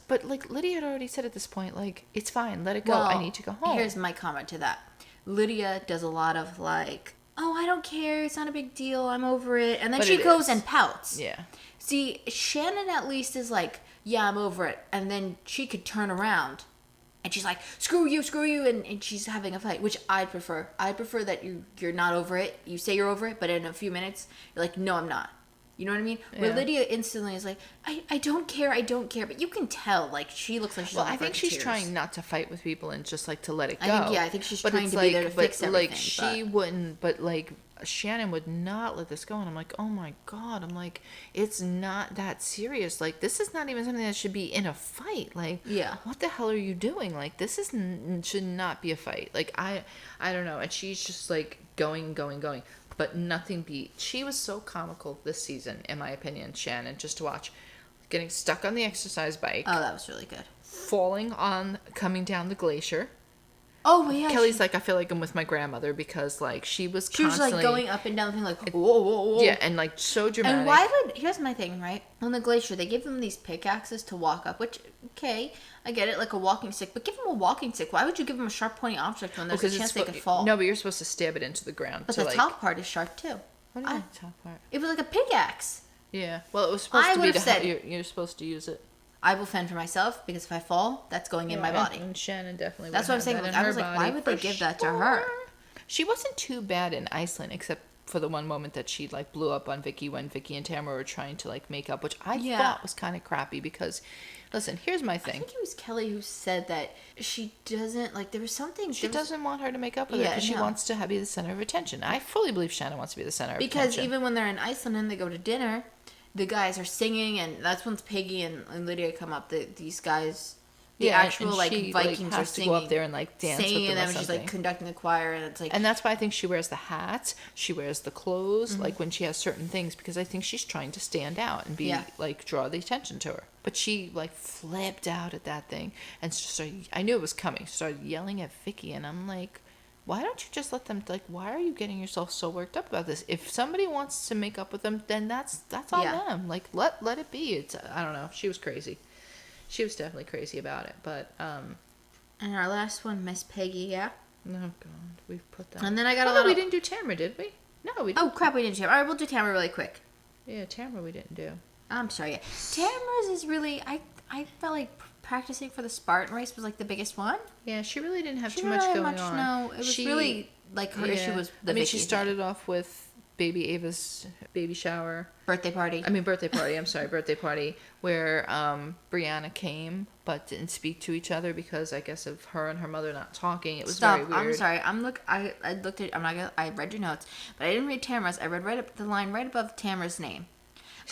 but like Lydia had already said at this point, like, it's fine, let it go. Well, I need to go home. Here's my comment to that. Lydia does a lot of like, oh, I don't care. It's not a big deal. I'm over it. And then she goes and pouts. Yeah. See, Shannon at least is like, yeah, I'm over it. And then she could turn around. And she's like, screw you, and she's having a fight, which I'd prefer. I prefer that you're not over it. You say you're over it, but in a few minutes, you're like, no, I'm not. You know what I mean? Yeah. Where Lydia instantly is like, I don't care. But you can tell, like, she looks like she's I think she's trying not to fight with people and just, like, to let it go. I think she's trying to be there to fix everything. Like, she wouldn't, but, like, Shannon would not let this go. And I'm like, oh, my God. I'm like, it's not that serious. Like, this is not even something that should be in a fight. Like, what the hell are you doing? Like, this should not be a fight. Like, I don't know. And she's just, like, going. But nothing beat. She was so comical this season, in my opinion, Shannon, just to watch. Getting stuck on the exercise bike. Oh, that was really good. Coming down the glacier. Oh, yeah. Kelly's like, I feel like I'm with my grandmother, because, like, she was constantly... like, going up and down the thing, like, whoa. Yeah, and, like, so dramatic. And here's my thing, right? On the glacier, they give them these pickaxes to walk up, which, okay, I get it, like a walking stick, but give them a walking stick. Why would you give them a sharp, pointy object when there's a chance they could fall? No, but you're supposed to stab it into the ground. But the top part is sharp, too. What do you mean, top part? It was like a pickaxe. Yeah, well, it was supposed to be you're supposed to use it. I will fend for myself, because if I fall, that's going in my body. And Shannon definitely. That's what I'm saying. I was like, why would they give that to her? She wasn't too bad in Iceland, except for the one moment that she like blew up on Vicky when Vicky and Tamara were trying to like make up, which I thought was kind of crappy. Because, listen, here's my thing. I think it was Kelly who said that she doesn't like. There was something. She doesn't want her to make up with her because she wants to be the center of attention. I fully believe Shannon wants to be the center of attention. Because even when they're in Iceland and they go to dinner, the guys are singing, and that's when Peggy and Lydia come up. These guys, actual like Vikings are singing. To go up there and like dance with them, and then she's like conducting the choir, and it's like. And that's why I think she wears the hats. She wears the clothes, like when she has certain things, because I think she's trying to stand out and be like draw the attention to her. But she like flipped out at that thing and started. I knew it was coming. She started yelling at Vicky, and I'm like, why don't you just let them, like, why are you getting yourself so worked up about this? If somebody wants to make up with them, then that's on them. Like, let it be. It's, I don't know. She was crazy. She was definitely crazy about it. But, and our last one, Miss Peggy, Oh, God. We've put that. And then I got we didn't do Tamara, did we? No, we didn't. Oh, crap, we didn't do Tamara. All right, we'll do Tamara really quick. Yeah, Tamara we didn't do. I'm sorry. Tamara's is really, I felt like practicing for the Spartan race was like the biggest one. Yeah, she really didn't have too much going on. No, it was really like her issue was the Vicky she started off with baby Ava's baby shower. Birthday party, I'm sorry, birthday party, where Brianna came but didn't speak to each other because I guess of her and her mother not talking. It was very weird. I'm sorry. I looked at. I read your notes, but I didn't read Tamara's. I read right up the line right above Tamara's name.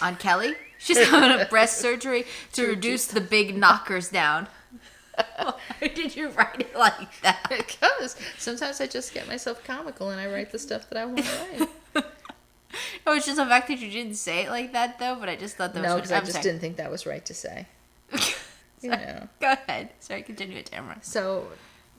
On Kelly, she's having a breast surgery to reduce the big knockers down. Why did you write it like that? Because sometimes I just get myself comical and I write the stuff that I want to write. Oh, it's just the fact that you didn't say it like that, though. But I just thought that was. No, because I just didn't think that was right to say. You know. Go ahead. Sorry, continue with Tamara. So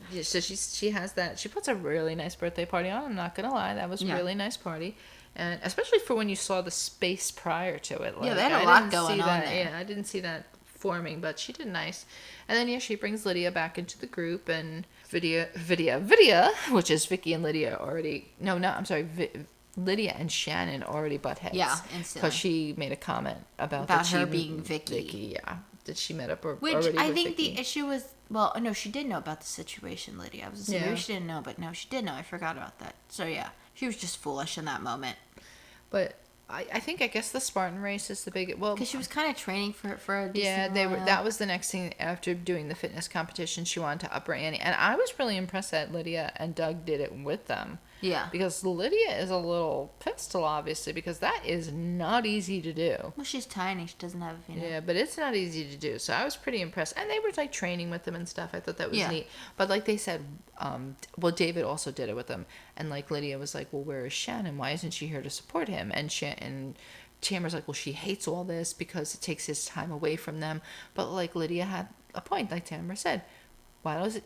she has that. She puts a really nice birthday party on. I'm not gonna lie, that was a really nice party. And especially for when you saw the space prior to it. Like, they had a lot going on there. Yeah, I didn't see that forming, but she did nice. And then, she brings Lydia back into the group, and Vidya, which is Vicky and Lydia already... No, I'm sorry. Lydia and Shannon already butt heads. Yeah, instantly. Because she made a comment about her being Vicky. Yeah, that she met up already Which I with think Vicky. the issue was, well, no, she did know about the situation, Lydia. I was saying maybe she didn't know, but no, she did know. I forgot about that. So yeah, she was just foolish in that moment. But I guess the Spartan race is the big, well, because she was kind of training for a decent while. That was the next thing after doing the fitness competition. She wanted to up her ante, and I was really impressed that Lydia and Doug did it with them. Yeah, because Lydia is a little pistol, obviously, because that is not easy to do. Well, she's tiny. She doesn't have, Yeah, but it's not easy to do. So I was pretty impressed, and they were like training with them and stuff. I thought that was neat. But like they said, well, David also did it with them, and like Lydia was like, "Well, where is Shannon? Why isn't she here to support him?" And Tamara's like, "Well, she hates all this because it takes his time away from them." But like Lydia had a point, like Tamara said.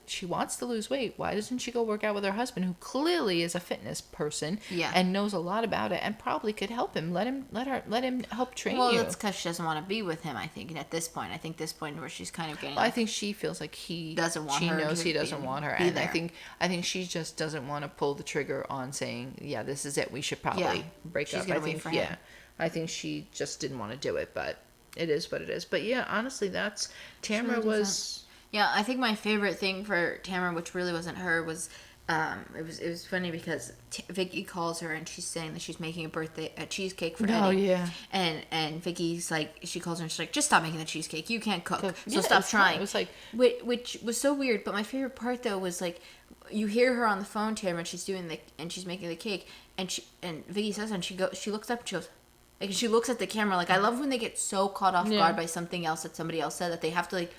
She wants to lose weight? Why doesn't she go work out with her husband, who clearly is a fitness person and knows a lot about it and probably could help him? Let him help train you. Well, that's because she doesn't want to be with him. I think at this point, this point where she's kind of getting. Well, I think she feels like he doesn't want her. She knows he doesn't want her, and I think she just doesn't want to pull the trigger on saying, "Yeah, this is it. We should probably break up." Gonna wait for him. I think she just didn't want to do it, but it is what it is. But yeah, honestly, Tamara was. Yeah, I think my favorite thing for Tamara, which really wasn't her, was it was funny because Vicky calls her and she's saying that she's making a cheesecake for Eddie. Oh yeah. And Vicky's like, she calls her and she's like, just stop making the cheesecake. You can't cook, so stop trying. It was like, which was so weird. But my favorite part though was like, you hear her on the phone, Tamara, and she's making the cake, and Vicky says, and she looks up and she goes. Like, she looks at the camera. Like, I love when they get so caught off guard by something else that somebody else said that they have to like.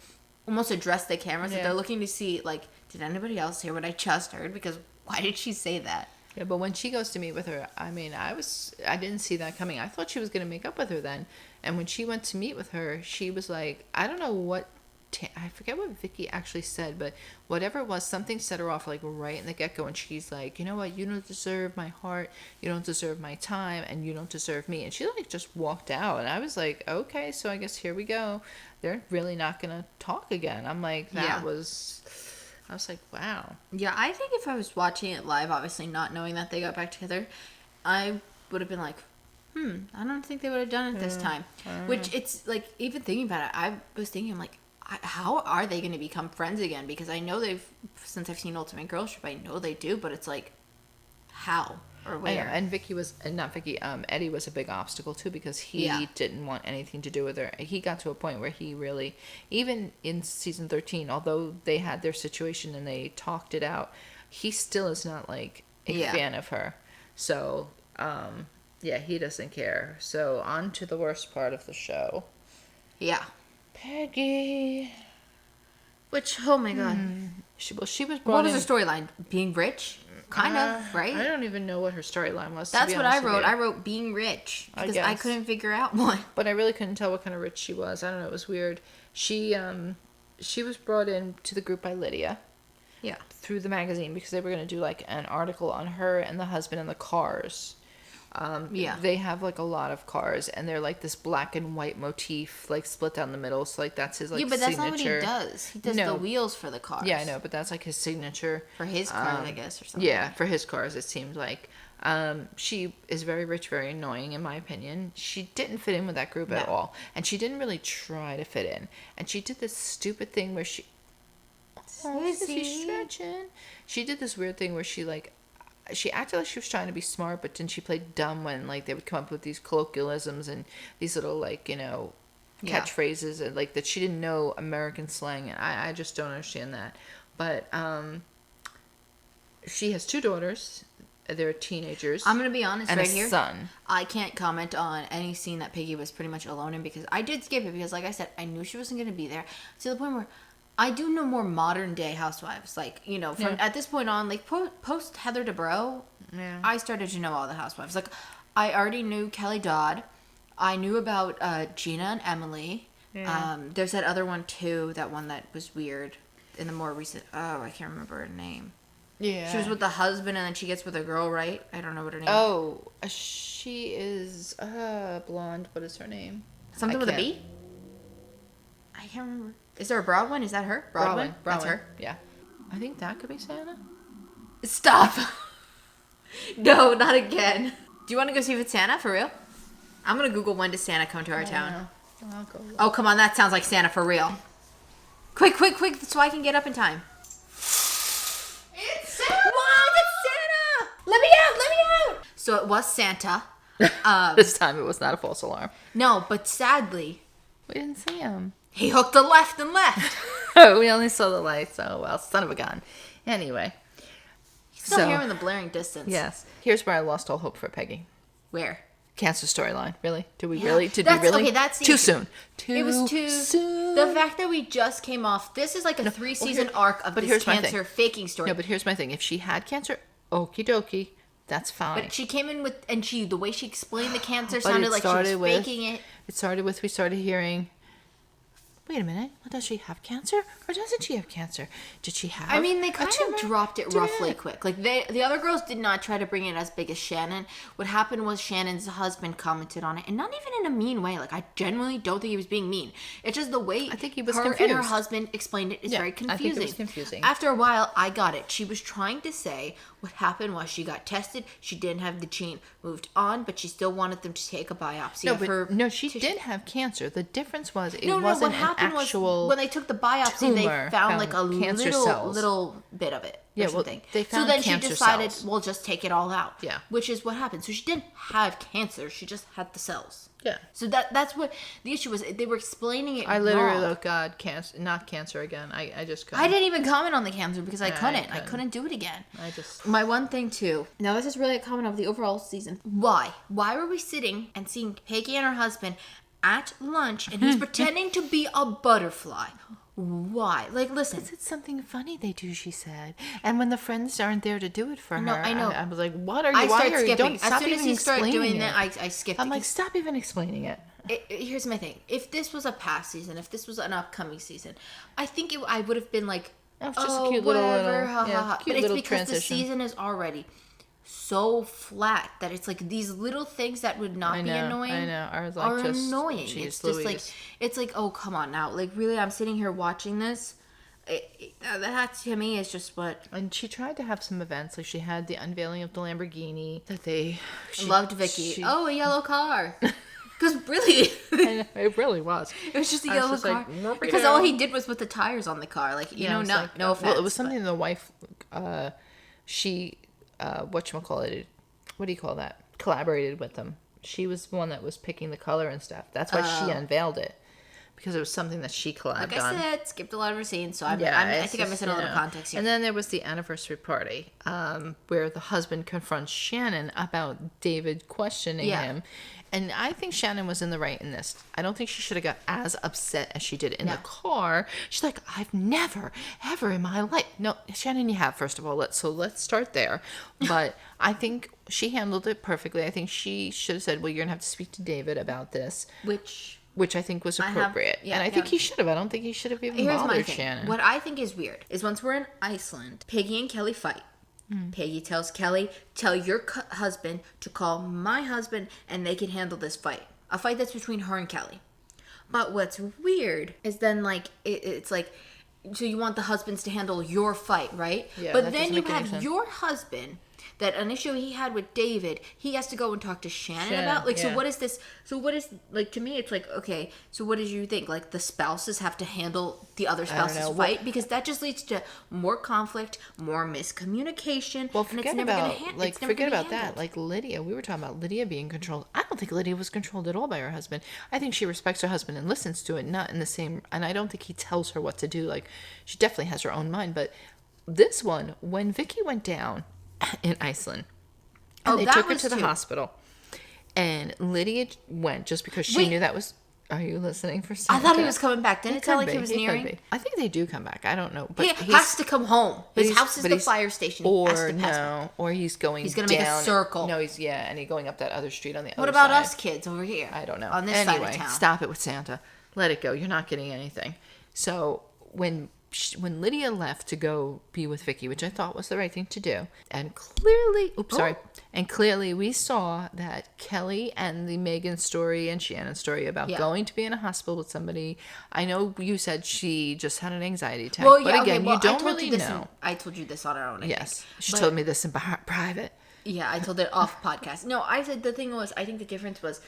Almost address the cameras that they're looking to see, like, did anybody else hear what I just heard? Because why did she say that? Yeah, but when she goes to meet with her, I mean, I didn't see that coming. I thought she was going to make up with her then. And when she went to meet with her, she was like, I don't know what, I forget what Vicky actually said, but whatever it was, something set her off like right in the get-go. And she's like, you know what, you don't deserve my heart, you don't deserve my time, and you don't deserve me. And she like just walked out. And I was like, okay, so I guess here we go. They're really not going to talk again. I'm like, I was like, wow. Yeah, I think if I was watching it live, obviously not knowing that they got back together, I would have been like, I don't think they would have done it this time. Which it's like, even thinking about it, I was thinking, I'm like, how are they going to become friends again? Because I know since I've seen Ultimate Girls Trip, I know they do, but it's like, how or where? And Eddie was a big obstacle too, because he didn't want anything to do with her. He got to a point where he really, even in season 13, although they had their situation and they talked it out, he still is not like a fan of her. So, he doesn't care. So on to the worst part of the show. Yeah. Peggy. Which, oh my god. She was brought in. What was her storyline? Being rich? Kind of, right? I don't even know what her storyline was. That's what I wrote. I wrote being rich because I couldn't figure out one. But I really couldn't tell what kind of rich she was. I don't know. It was weird. She was brought in to the group by Lydia. Yeah. Through the magazine because they were going to do like an article on her and the husband and the cars. They have like a lot of cars and they're like this black and white motif like split down the middle, so like that's his like signature. Yeah, but that's not what he does. He does the wheels for the cars. Yeah, I know, but that's like his signature for his cars, I guess, or something. Yeah, for his cars, it seemed like. She is very rich, very annoying in my opinion. She didn't fit in with that group at all, and she didn't really try to fit in. And she did this stupid thing where she stretching. She did this weird thing where she acted like she was trying to be smart, but then she played dumb when like they would come up with these colloquialisms and these little like, you know, catchphrases and like that she didn't know American slang, and I just don't understand that. But she has 2 daughters. They're teenagers. I'm gonna be honest, and right a here. Son. I can't comment on any scene that Peggy was pretty much alone in because I did skip it because, like I said, I knew she wasn't gonna be there. To the point where I do know more modern day housewives, like, you know, from at this point on, like post Heather Dubrow, I started to know all the housewives. Like, I already knew Kelly Dodd, I knew about Gina and Emily. There's that other one too, that one that was weird in the more recent. Oh, I can't remember her name. Yeah, she was with the husband and then she gets with a girl, right? I don't know what her name. Oh, she is blonde. What is her name? Something with a B. I can't remember. Is there a broad one? Is that her? Broadwin? That's her? Yeah. I think that could be Santa. Stop. No, not again. Do you want to go see if it's Santa for real? I'm gonna Google when does Santa come to our town. I'll go. Oh, come on, that sounds like Santa for real. Quick, so I can get up in time. It's Santa! Wow, it's Santa! Let me out! So it was Santa. This time it was not a false alarm. No, but sadly, We didn't see him. he hooked a left and left. We only saw the lights. Oh, well, son of a gun. Anyway. Still here in the blaring distance. Yes. Here's where I lost all hope for Peggy. Where? Cancer storyline. Really? Did we Yeah. really? Did That's- we really? okay, that's the too issue. soon. It was too soon. The fact that we just came off. This is like a 3-season arc of but this here's my cancer thing. faking story. No, but here's my thing. If she had cancer, okie dokie, that's fine. But she came in with, and the way she explained the cancer But sounded it like she was started with- faking it. It started with we started hearing. Wait a minute. Well, does she have cancer or doesn't she have cancer? Did she have? I mean, they a kind tumor? of dropped it roughly quick. Like the other girls did not try to bring it as big as Shannon. What happened was Shannon's husband commented on it, and not even in a mean way. Like I genuinely don't think he was being mean. It's just the way I think he was her and her confused. husband explained it is Yeah, very I think confusing. it was confusing. After a while, I got it. She was trying to say what happened was she got tested. She didn't have the gene, moved on, but she still wanted them to take a biopsy of her. No, she tissue. did have cancer. The difference was it No, wasn't what happened an actual. was when they took the biopsy, tumor, they found like a cancer cells. little bit of it. Yeah, or well, something. they found so then she cancer decided, cells. we'll just take it all out. Yeah. Which is what happened. So she didn't have cancer. She just had the cells. Yeah. So that's what the issue was. They were explaining it I literally, wrong. oh God, cancer, not cancer again. I just couldn't. I didn't even comment on the cancer because I Yeah, couldn't. I I couldn't do it again. I just. My one thing too. Now this is really a comment of the overall season. Why? Why were we sitting and seeing Peggy and her husband at lunch and he's pretending to be a butterfly? Why? Like, listen. It's something funny they do, she said. And when the friends aren't there to do it for No, her, I know. I was like, what are you? I Why start are you? skipping. Don't As stop soon as even he started explaining doing it. that, I skipped. I'm it. like, stop even explaining it. Here's my thing. If this was a past season, if this was an upcoming season, I think I would have been like, Oh, it's just a cute little, whatever, ha, yeah, ha, ha. cute But it's little because transition. the season is already so flat that it's like these little things that would not be annoying I know. I was like, are just, annoying. Geez, It's just Louise. like, it's like, oh, come on now. Like, really, I'm sitting here watching this. That to me is just what. And she tried to have some events, like she had the unveiling of the Lamborghini that they Loved Vicky. Oh, a yellow car. Because really, it really was. it was just a I was yellow just car. like, "Murphy because down." all he did was put the tires on the car. Like, you know, it's no, like, no offense. Well, it was but- something the wife, she, whatchamacallit, what do you call that? Collaborated with them. She was the one that was picking the color and stuff. That's why she unveiled it. Because it was something that she collabed Like on. I said, skipped a lot of her scenes, so I think it's I'm just, missing a little context here. And then there was the anniversary party, where the husband confronts Shannon about David questioning Yeah. him. And I think Shannon was in the right in this. I don't think she should have got as upset as she did in the car. She's like, I've never, ever in my life. No, Shannon, you have, first of all. Let's start there. But I think she handled it perfectly. I think she should have said, well, you're going to have to speak to David about this. Which I think was appropriate. And I think he should have. I don't think he should have even Here's my bothered thing. Shannon. What I think is weird is once we're in Iceland, Peggy and Kelly fight. Peggy tells Kelly, tell your husband to call my husband and they can handle this fight. A fight that's between her and Kelly. But what's weird is then, like, it's like, so you want the husbands to handle your fight, right? Yeah, but that then doesn't you make any have sense. your husband, that an issue he had with David, he has to go and talk to Shannon about. Like, yeah. so what is this? So what is, like, to me, it's like, okay, so what did you think? Like, the spouses have to handle the other spouse's know. fight? Because that just leads to more conflict, more miscommunication. Well, and it's forget never about gonna like it's never forget gonna about be that. handled. Like Lydia, we were talking about Lydia being controlled. I don't think Lydia was controlled at all by her husband. I think she respects her husband and listens to it, not in the same. And I don't think he tells her what to do. Like she definitely has her own mind. But this one, when Vicky went down in Iceland, and they that took her was to the too. hospital, and Lydia went just because she knew that was. Are you listening for I Santa? thought he was coming back. Didn't it sound could like he be. was could nearing? be. I think they do come back. I don't know, but He he's- has to come home. His he's- house is but the he's- fire station. He Or has to pass. no, or he's going. He's gonna make a down- circle. No, he's and he's going up that other street on the What other about side. us kids over here? I don't know. On this anyway, side of town. stop it with Santa. Let it go. You're not getting anything. So when Lydia left to go be with Vicky, which I thought was the right thing to do, and clearly we saw that Kelly and the Megan story and Shannon story about going to be in a hospital with somebody. I know you said she just had an anxiety attack, Well, yeah, but again, okay, well, you don't I told really you this know. I told you this on our own. I Yes, think. she But- told me this in private. Yeah, I told it off podcast. No, I said the thing was, I think the difference was,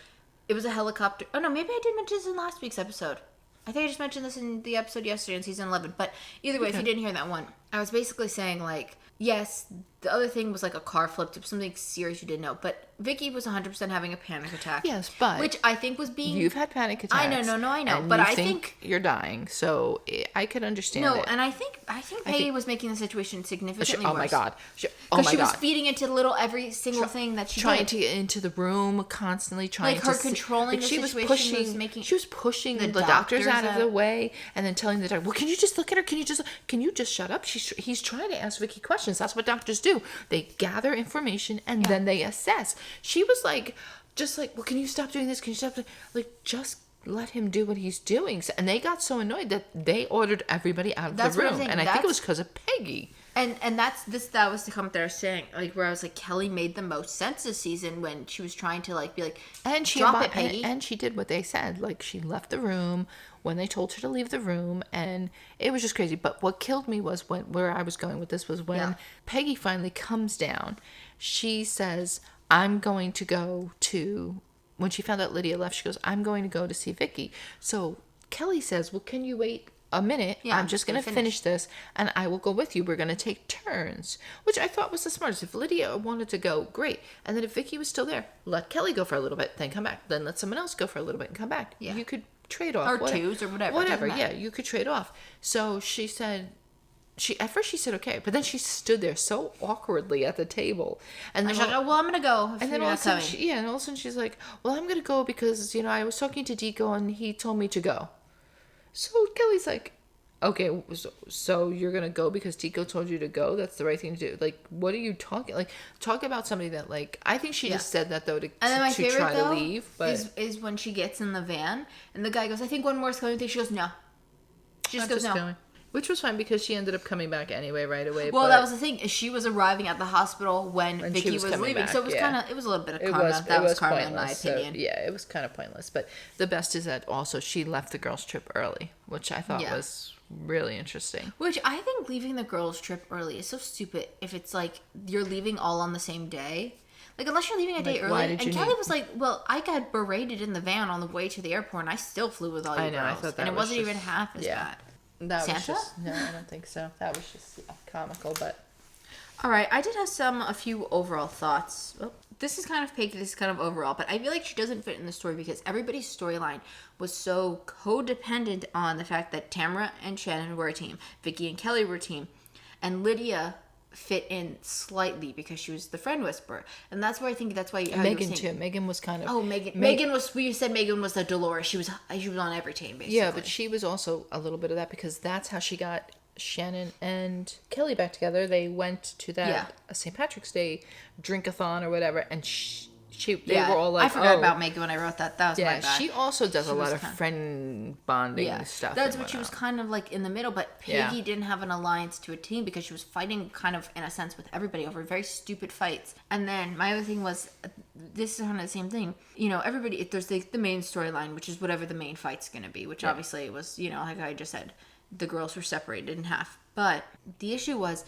it was a helicopter. Oh no, maybe I did mention this in last week's episode. I think I just mentioned this in the episode yesterday in season 11. But either way, if you didn't hear that one, I was basically saying, like, yes, the other thing was like a car flipped, something serious you didn't know. But Vicky was 100% having a panic attack. Yes, but which I think was being... You've had panic attacks. I know, I know. And but you I think you're dying, so I could understand it. No, and I think Peggy was making the situation significantly worse. Oh my God. Because she was feeding into every single thing that she trying did. to get into the room, constantly trying to... controlling the situation she was pushing the doctors out of the way, and then telling the doctor, well, can you just look at her? Can you just shut up? He's trying to ask Vicky questions. That's what doctors do. They gather information, and then they assess. She was just like, well, can you stop doing this? Can you stop just let him do what he's doing. And they got so annoyed that they ordered everybody out of the room. And I think it was because of Peggy. And that was the comment that I was saying, like, where I was like, Kelly made the most sense this season when she was trying to like be like, and she drop it, Peggy. And she did what they said. Like, she left the room when they told her to leave the room, and it was just crazy. But what killed me was where I was going with this was when Peggy finally comes down. She says, I'm going to go to, when she found out Lydia left, she goes, I'm going to go to see Vicky. So Kelly says, well, can you wait a minute? I'm just going to finish this, and I will go with you. We're going to take turns, which I thought was the smartest. If Lydia wanted to go, great. And then if Vicky was still there, let Kelly go for a little bit, then come back. Then let someone else go for a little bit and come back. Yeah. You could trade off. Or twos or whatever. Whatever, yeah, you could trade off. So she said... At first she said okay, but then she stood there so awkwardly at the table, and then she's like, "Oh, well, I'm gonna go." And then all of a sudden, and all of a sudden she's like, "Well, I'm gonna go because I was talking to Deco and he told me to go." So Kelly's like, "Okay, so you're gonna go because Deco told you to go? That's the right thing to do. Like, what are you talking? Like, talk about somebody that like I think she just said that though to try to leave, but is when she gets in the van and the guy goes, "I think one more is coming." She goes, "No." She just goes, "No." Going. Which was fine because she ended up coming back anyway right away. Well, that was the thing. She was arriving at the hospital when Vicky was leaving. Back, so it was it was a little bit of karma. That was karma in my opinion. So, yeah, it was kind of pointless. But the best is that also she left the girls' trip early, which I thought was really interesting. Which I think leaving the girls' trip early is so stupid if it's like you're leaving all on the same day. Like, unless you're leaving a day early. And Kelly was like, well, I got berated in the van on the way to the airport and I still flew with all you girls. I thought that and it wasn't even half as bad. That Santa? Was just, no, I don't think so. That was just comical, but... All right, I did have a few overall thoughts. Well, this is kind of Peggy, this is kind of overall, but I feel like she doesn't fit in the story because everybody's storyline was so codependent on the fact that Tamara and Shannon were a team, Vicky and Kelly were a team, and Lydia fit in slightly because she was the friend whisperer, and that's why I think that's why Megan too. Megan was kind of Megan was. We said Megan was the Dolores. She was on every team basically. Yeah, but she was also a little bit of that because that's how she got Shannon and Kelly back together. They went to that St. Patrick's Day drink-a-thon or whatever, and they were all like, I forgot about Megan when I wrote that. That was my bad. She also does a lot of friend bonding stuff. That's what she was kind of like in the middle, but Peggy didn't have an alliance to a team because she was fighting kind of in a sense with everybody over very stupid fights. And then my other thing was, this is kind of the same thing. Everybody, there's the main storyline, which is whatever the main fight's going to be, which obviously was, like I just said, the girls were separated in half. But the issue was,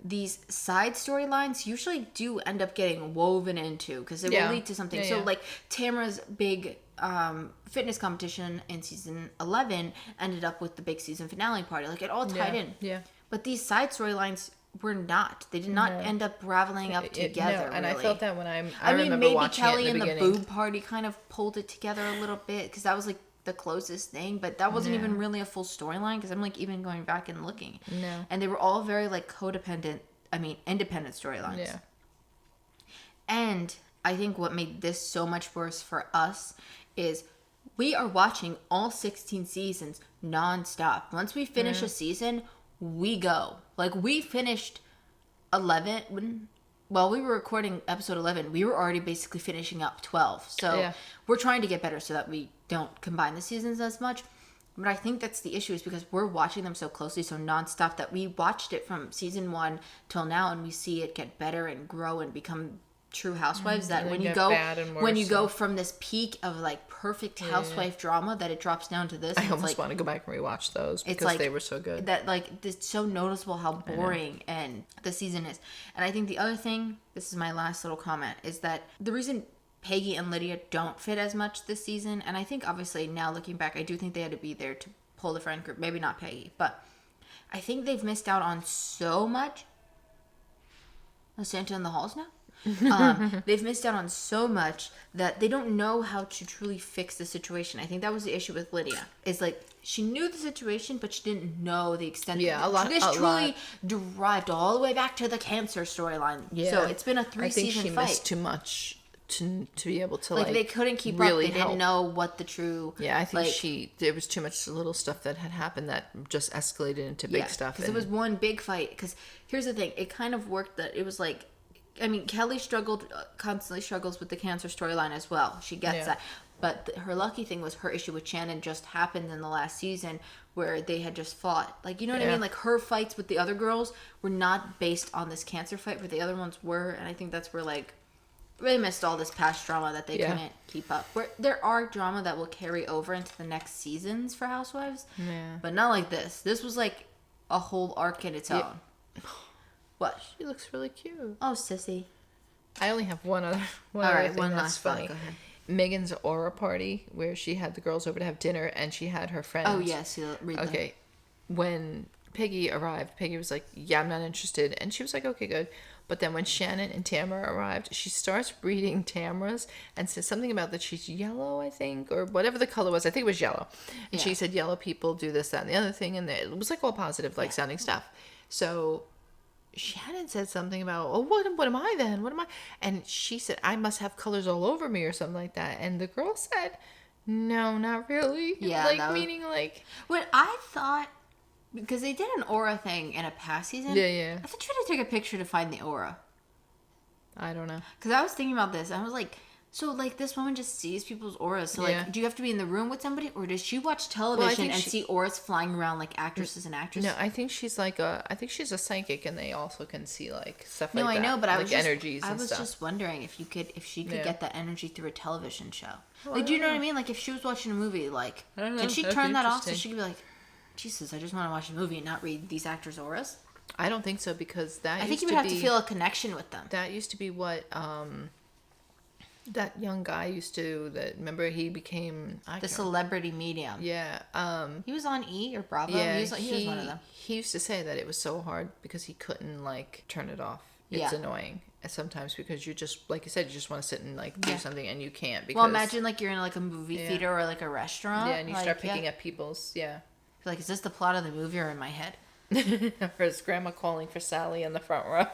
these side storylines usually do end up getting woven into because it will lead to something. Like Tamara's big fitness competition in season 11 ended up with the big season finale party. Like it all tied in. Yeah. But these side storylines were not. They did not end up raveling up together. And really. I felt that when I mean, remember maybe watching Kelly it in and the the boob party kind of pulled it together a little bit because that was like the closest thing, but that wasn't even really a full storyline because I'm like even going back and looking. No. And they were all very like independent storylines. Yeah. And I think what made this so much worse for us is we are watching all 16 seasons nonstop. Once we finish a season, we go. Like we finished 11 while we were recording episode 11, we were already basically finishing up 12. So we're trying to get better so that we don't combine the seasons as much. But I think that's the issue is because we're watching them so closely, so nonstop, that we watched it from season 1 till now and we see it get better and grow and become true Housewives, that they when you get go bad and when you worse, go and- from this peak of like perfect housewife drama that it drops down to this. I and almost it's like, want to go back and rewatch those because like they were so good. that, like, it's so noticeable how boring and the season is. And I think the other thing, this is my last little comment, is that the reason Peggy and Lydia don't fit as much this season, and I think obviously now looking back, I do think they had to be there to pull the friend group. Maybe not Peggy, but I think they've missed out on so much. Oh, Santa in the halls now? They've missed out on so much that they don't know how to truly fix the situation. I think that was the issue with Lydia. Is like she knew the situation, but she didn't know the extent. Yeah, a lot. This truly derived all the way back to the cancer storyline. Yeah. So it's been a 3-season fight. I think she missed too much to be able to like they couldn't keep really up. They didn't know what the true. Yeah, I think like, there was too much little stuff that had happened that just escalated into big stuff. Because it was one big fight. Because here's the thing, it kind of worked that it was like. I mean, Kelly constantly struggles with the cancer storyline as well. She gets that. But her lucky thing was her issue with Shannon just happened in the last season where they had just fought. Like, you know what I mean? Like, her fights with the other girls were not based on this cancer fight, but the other ones were. And I think that's where, like, they missed all this past drama that they couldn't keep up. Where there are drama that will carry over into the next seasons for Housewives. Yeah. But not like this. This was, like, a whole arc in its own. What? She looks really cute. Oh, sissy. I only have one other thing that's funny. Megan's aura party, where she had the girls over to have dinner, and she had her friends. Oh, yes. Read them. Okay. When Peggy arrived, Peggy was like, yeah, I'm not interested. And she was like, okay, good. But then when Shannon and Tamara arrived, she starts reading Tamara's and says something about that she's yellow, I think, or whatever the color was. I think it was yellow. And she said, yellow people do this, that, and the other thing. And it was like all positive, like sounding stuff. So Shannon said something about, oh, what am I then? What am I? And she said, I must have colors all over me or something like that. And the girl said, no, not really. Yeah. Like, meaning like. What I thought, because they did an aura thing in a past season. Yeah. I thought you had to take a picture to find the aura. I don't know. Because I was thinking about this. I was like, so, like, this woman just sees people's auras. So, like, do you have to be in the room with somebody? Or does she watch television and see auras flying around like actresses and actresses? No, I think she's like I think she's a psychic, and they also can see, like, stuff like that. No, I know, but like I was energies and just, stuff. I was just wondering if she could get that energy through a television show. Well, like, do you know what I mean? Like, if she was watching a movie, like, I don't know. can she That'd turn be that off so interesting. she could be like, Jesus, I just want to watch a movie and not read these actors' auras? I don't think so, because that I think used you would to have be, to feel a connection with them. That used to be what that young guy used to. That remember he became The celebrity medium. Yeah. He was on E or Bravo. Yeah, he was one of them. He used to say that it was so hard because he couldn't, like, turn it off. It's annoying sometimes because you just, like you said, you just want to sit and, like, do something and you can't. Because, well, imagine, like, you're in, like, a movie theater or, like, a restaurant. Yeah, and you start picking up people's, You're like, is this the plot of the movie or in my head? Or is grandma calling for Sally in the front row?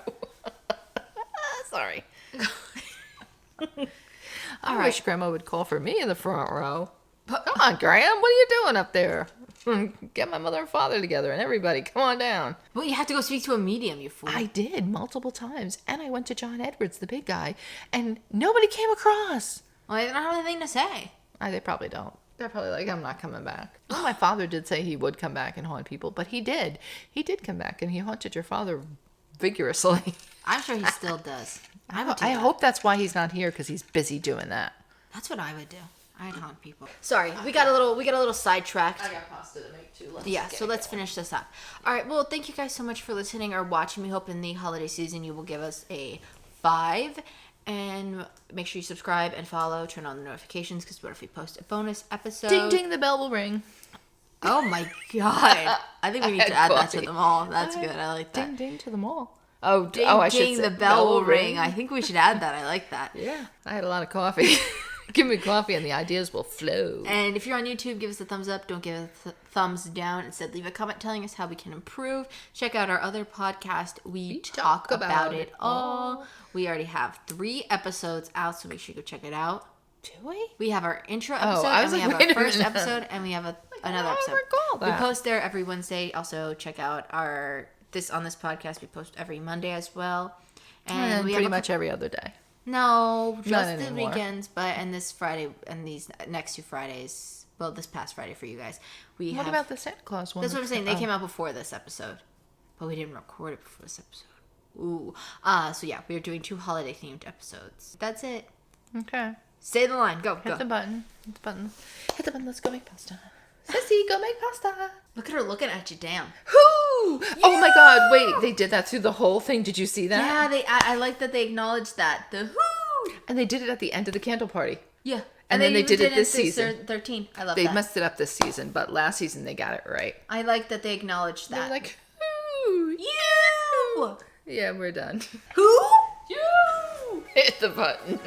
Sorry. I wish grandma would call for me in the front row. Come on, Graham, what are you doing up there? Get my mother and father together and everybody, come on down. Well, you have to go speak to a medium, you fool. I did multiple times, and I went to John Edwards, the big guy, and nobody came across. Well, they don't have anything to say. They probably don't. They're probably like, I'm not coming back. Well, my father did say he would come back and haunt people, but he did. He did come back, and he haunted your father vigorously. I'm sure he still does. I hope that's why he's not here, because he's busy doing that. That's what I would do. I'd haunt people. Sorry, we got a little sidetracked. I got pasta to make too. Let's finish this up. All right. Well, thank you guys so much for listening or watching. We hope in the holiday season you will give us a 5. And make sure you subscribe and follow. Turn on the notifications, because what if we post a bonus episode? Ding ding, the bell will ring. Oh my God! I think we need to add that to them all. That's good. I like that. Ding ding to them all. Oh, Ding I ding, should say the bell will ring. I think we should add that. I like that. Yeah, I had a lot of coffee. Give me coffee and the ideas will flow. And if you're on YouTube, give us a thumbs up. Don't give us a thumbs down. Instead, leave a comment telling us how we can improve. Check out our other podcast. We talk about it all. We already have 3 episodes out, so make sure you go check it out. Do we? We have our intro episode, and we have our first episode, and we have another episode. Recall that. We post there every Wednesday. Also, check out on this podcast. We post every Monday as well. And we pretty much every other day. No, just Not the anymore. weekends, and this Friday and these next 2 Fridays. Well, this past Friday for you guys. What about the Santa Claus one? That's what I'm saying. They came out before this episode, but we didn't record it before this episode. Ooh. So yeah, we're doing 2 holiday themed episodes. That's it. Okay. Say the line. Go. Hit the button. Hit the button. Hit the button. Let's go make pasta. Sissy, go make pasta. Look at her looking at you. Damn. Whoo! Yeah! Oh my God! Wait, they did that through the whole thing. Did you see that? Yeah, I like that they acknowledged that. The whoo! And they did it at the end of the candle party. Yeah. And then they even did it this season. 13. I love They that. messed it up this season, but last season they got it right. I like that they acknowledged that. They're like, whoo! You! Yeah, we're done. Who? You! Hit the button.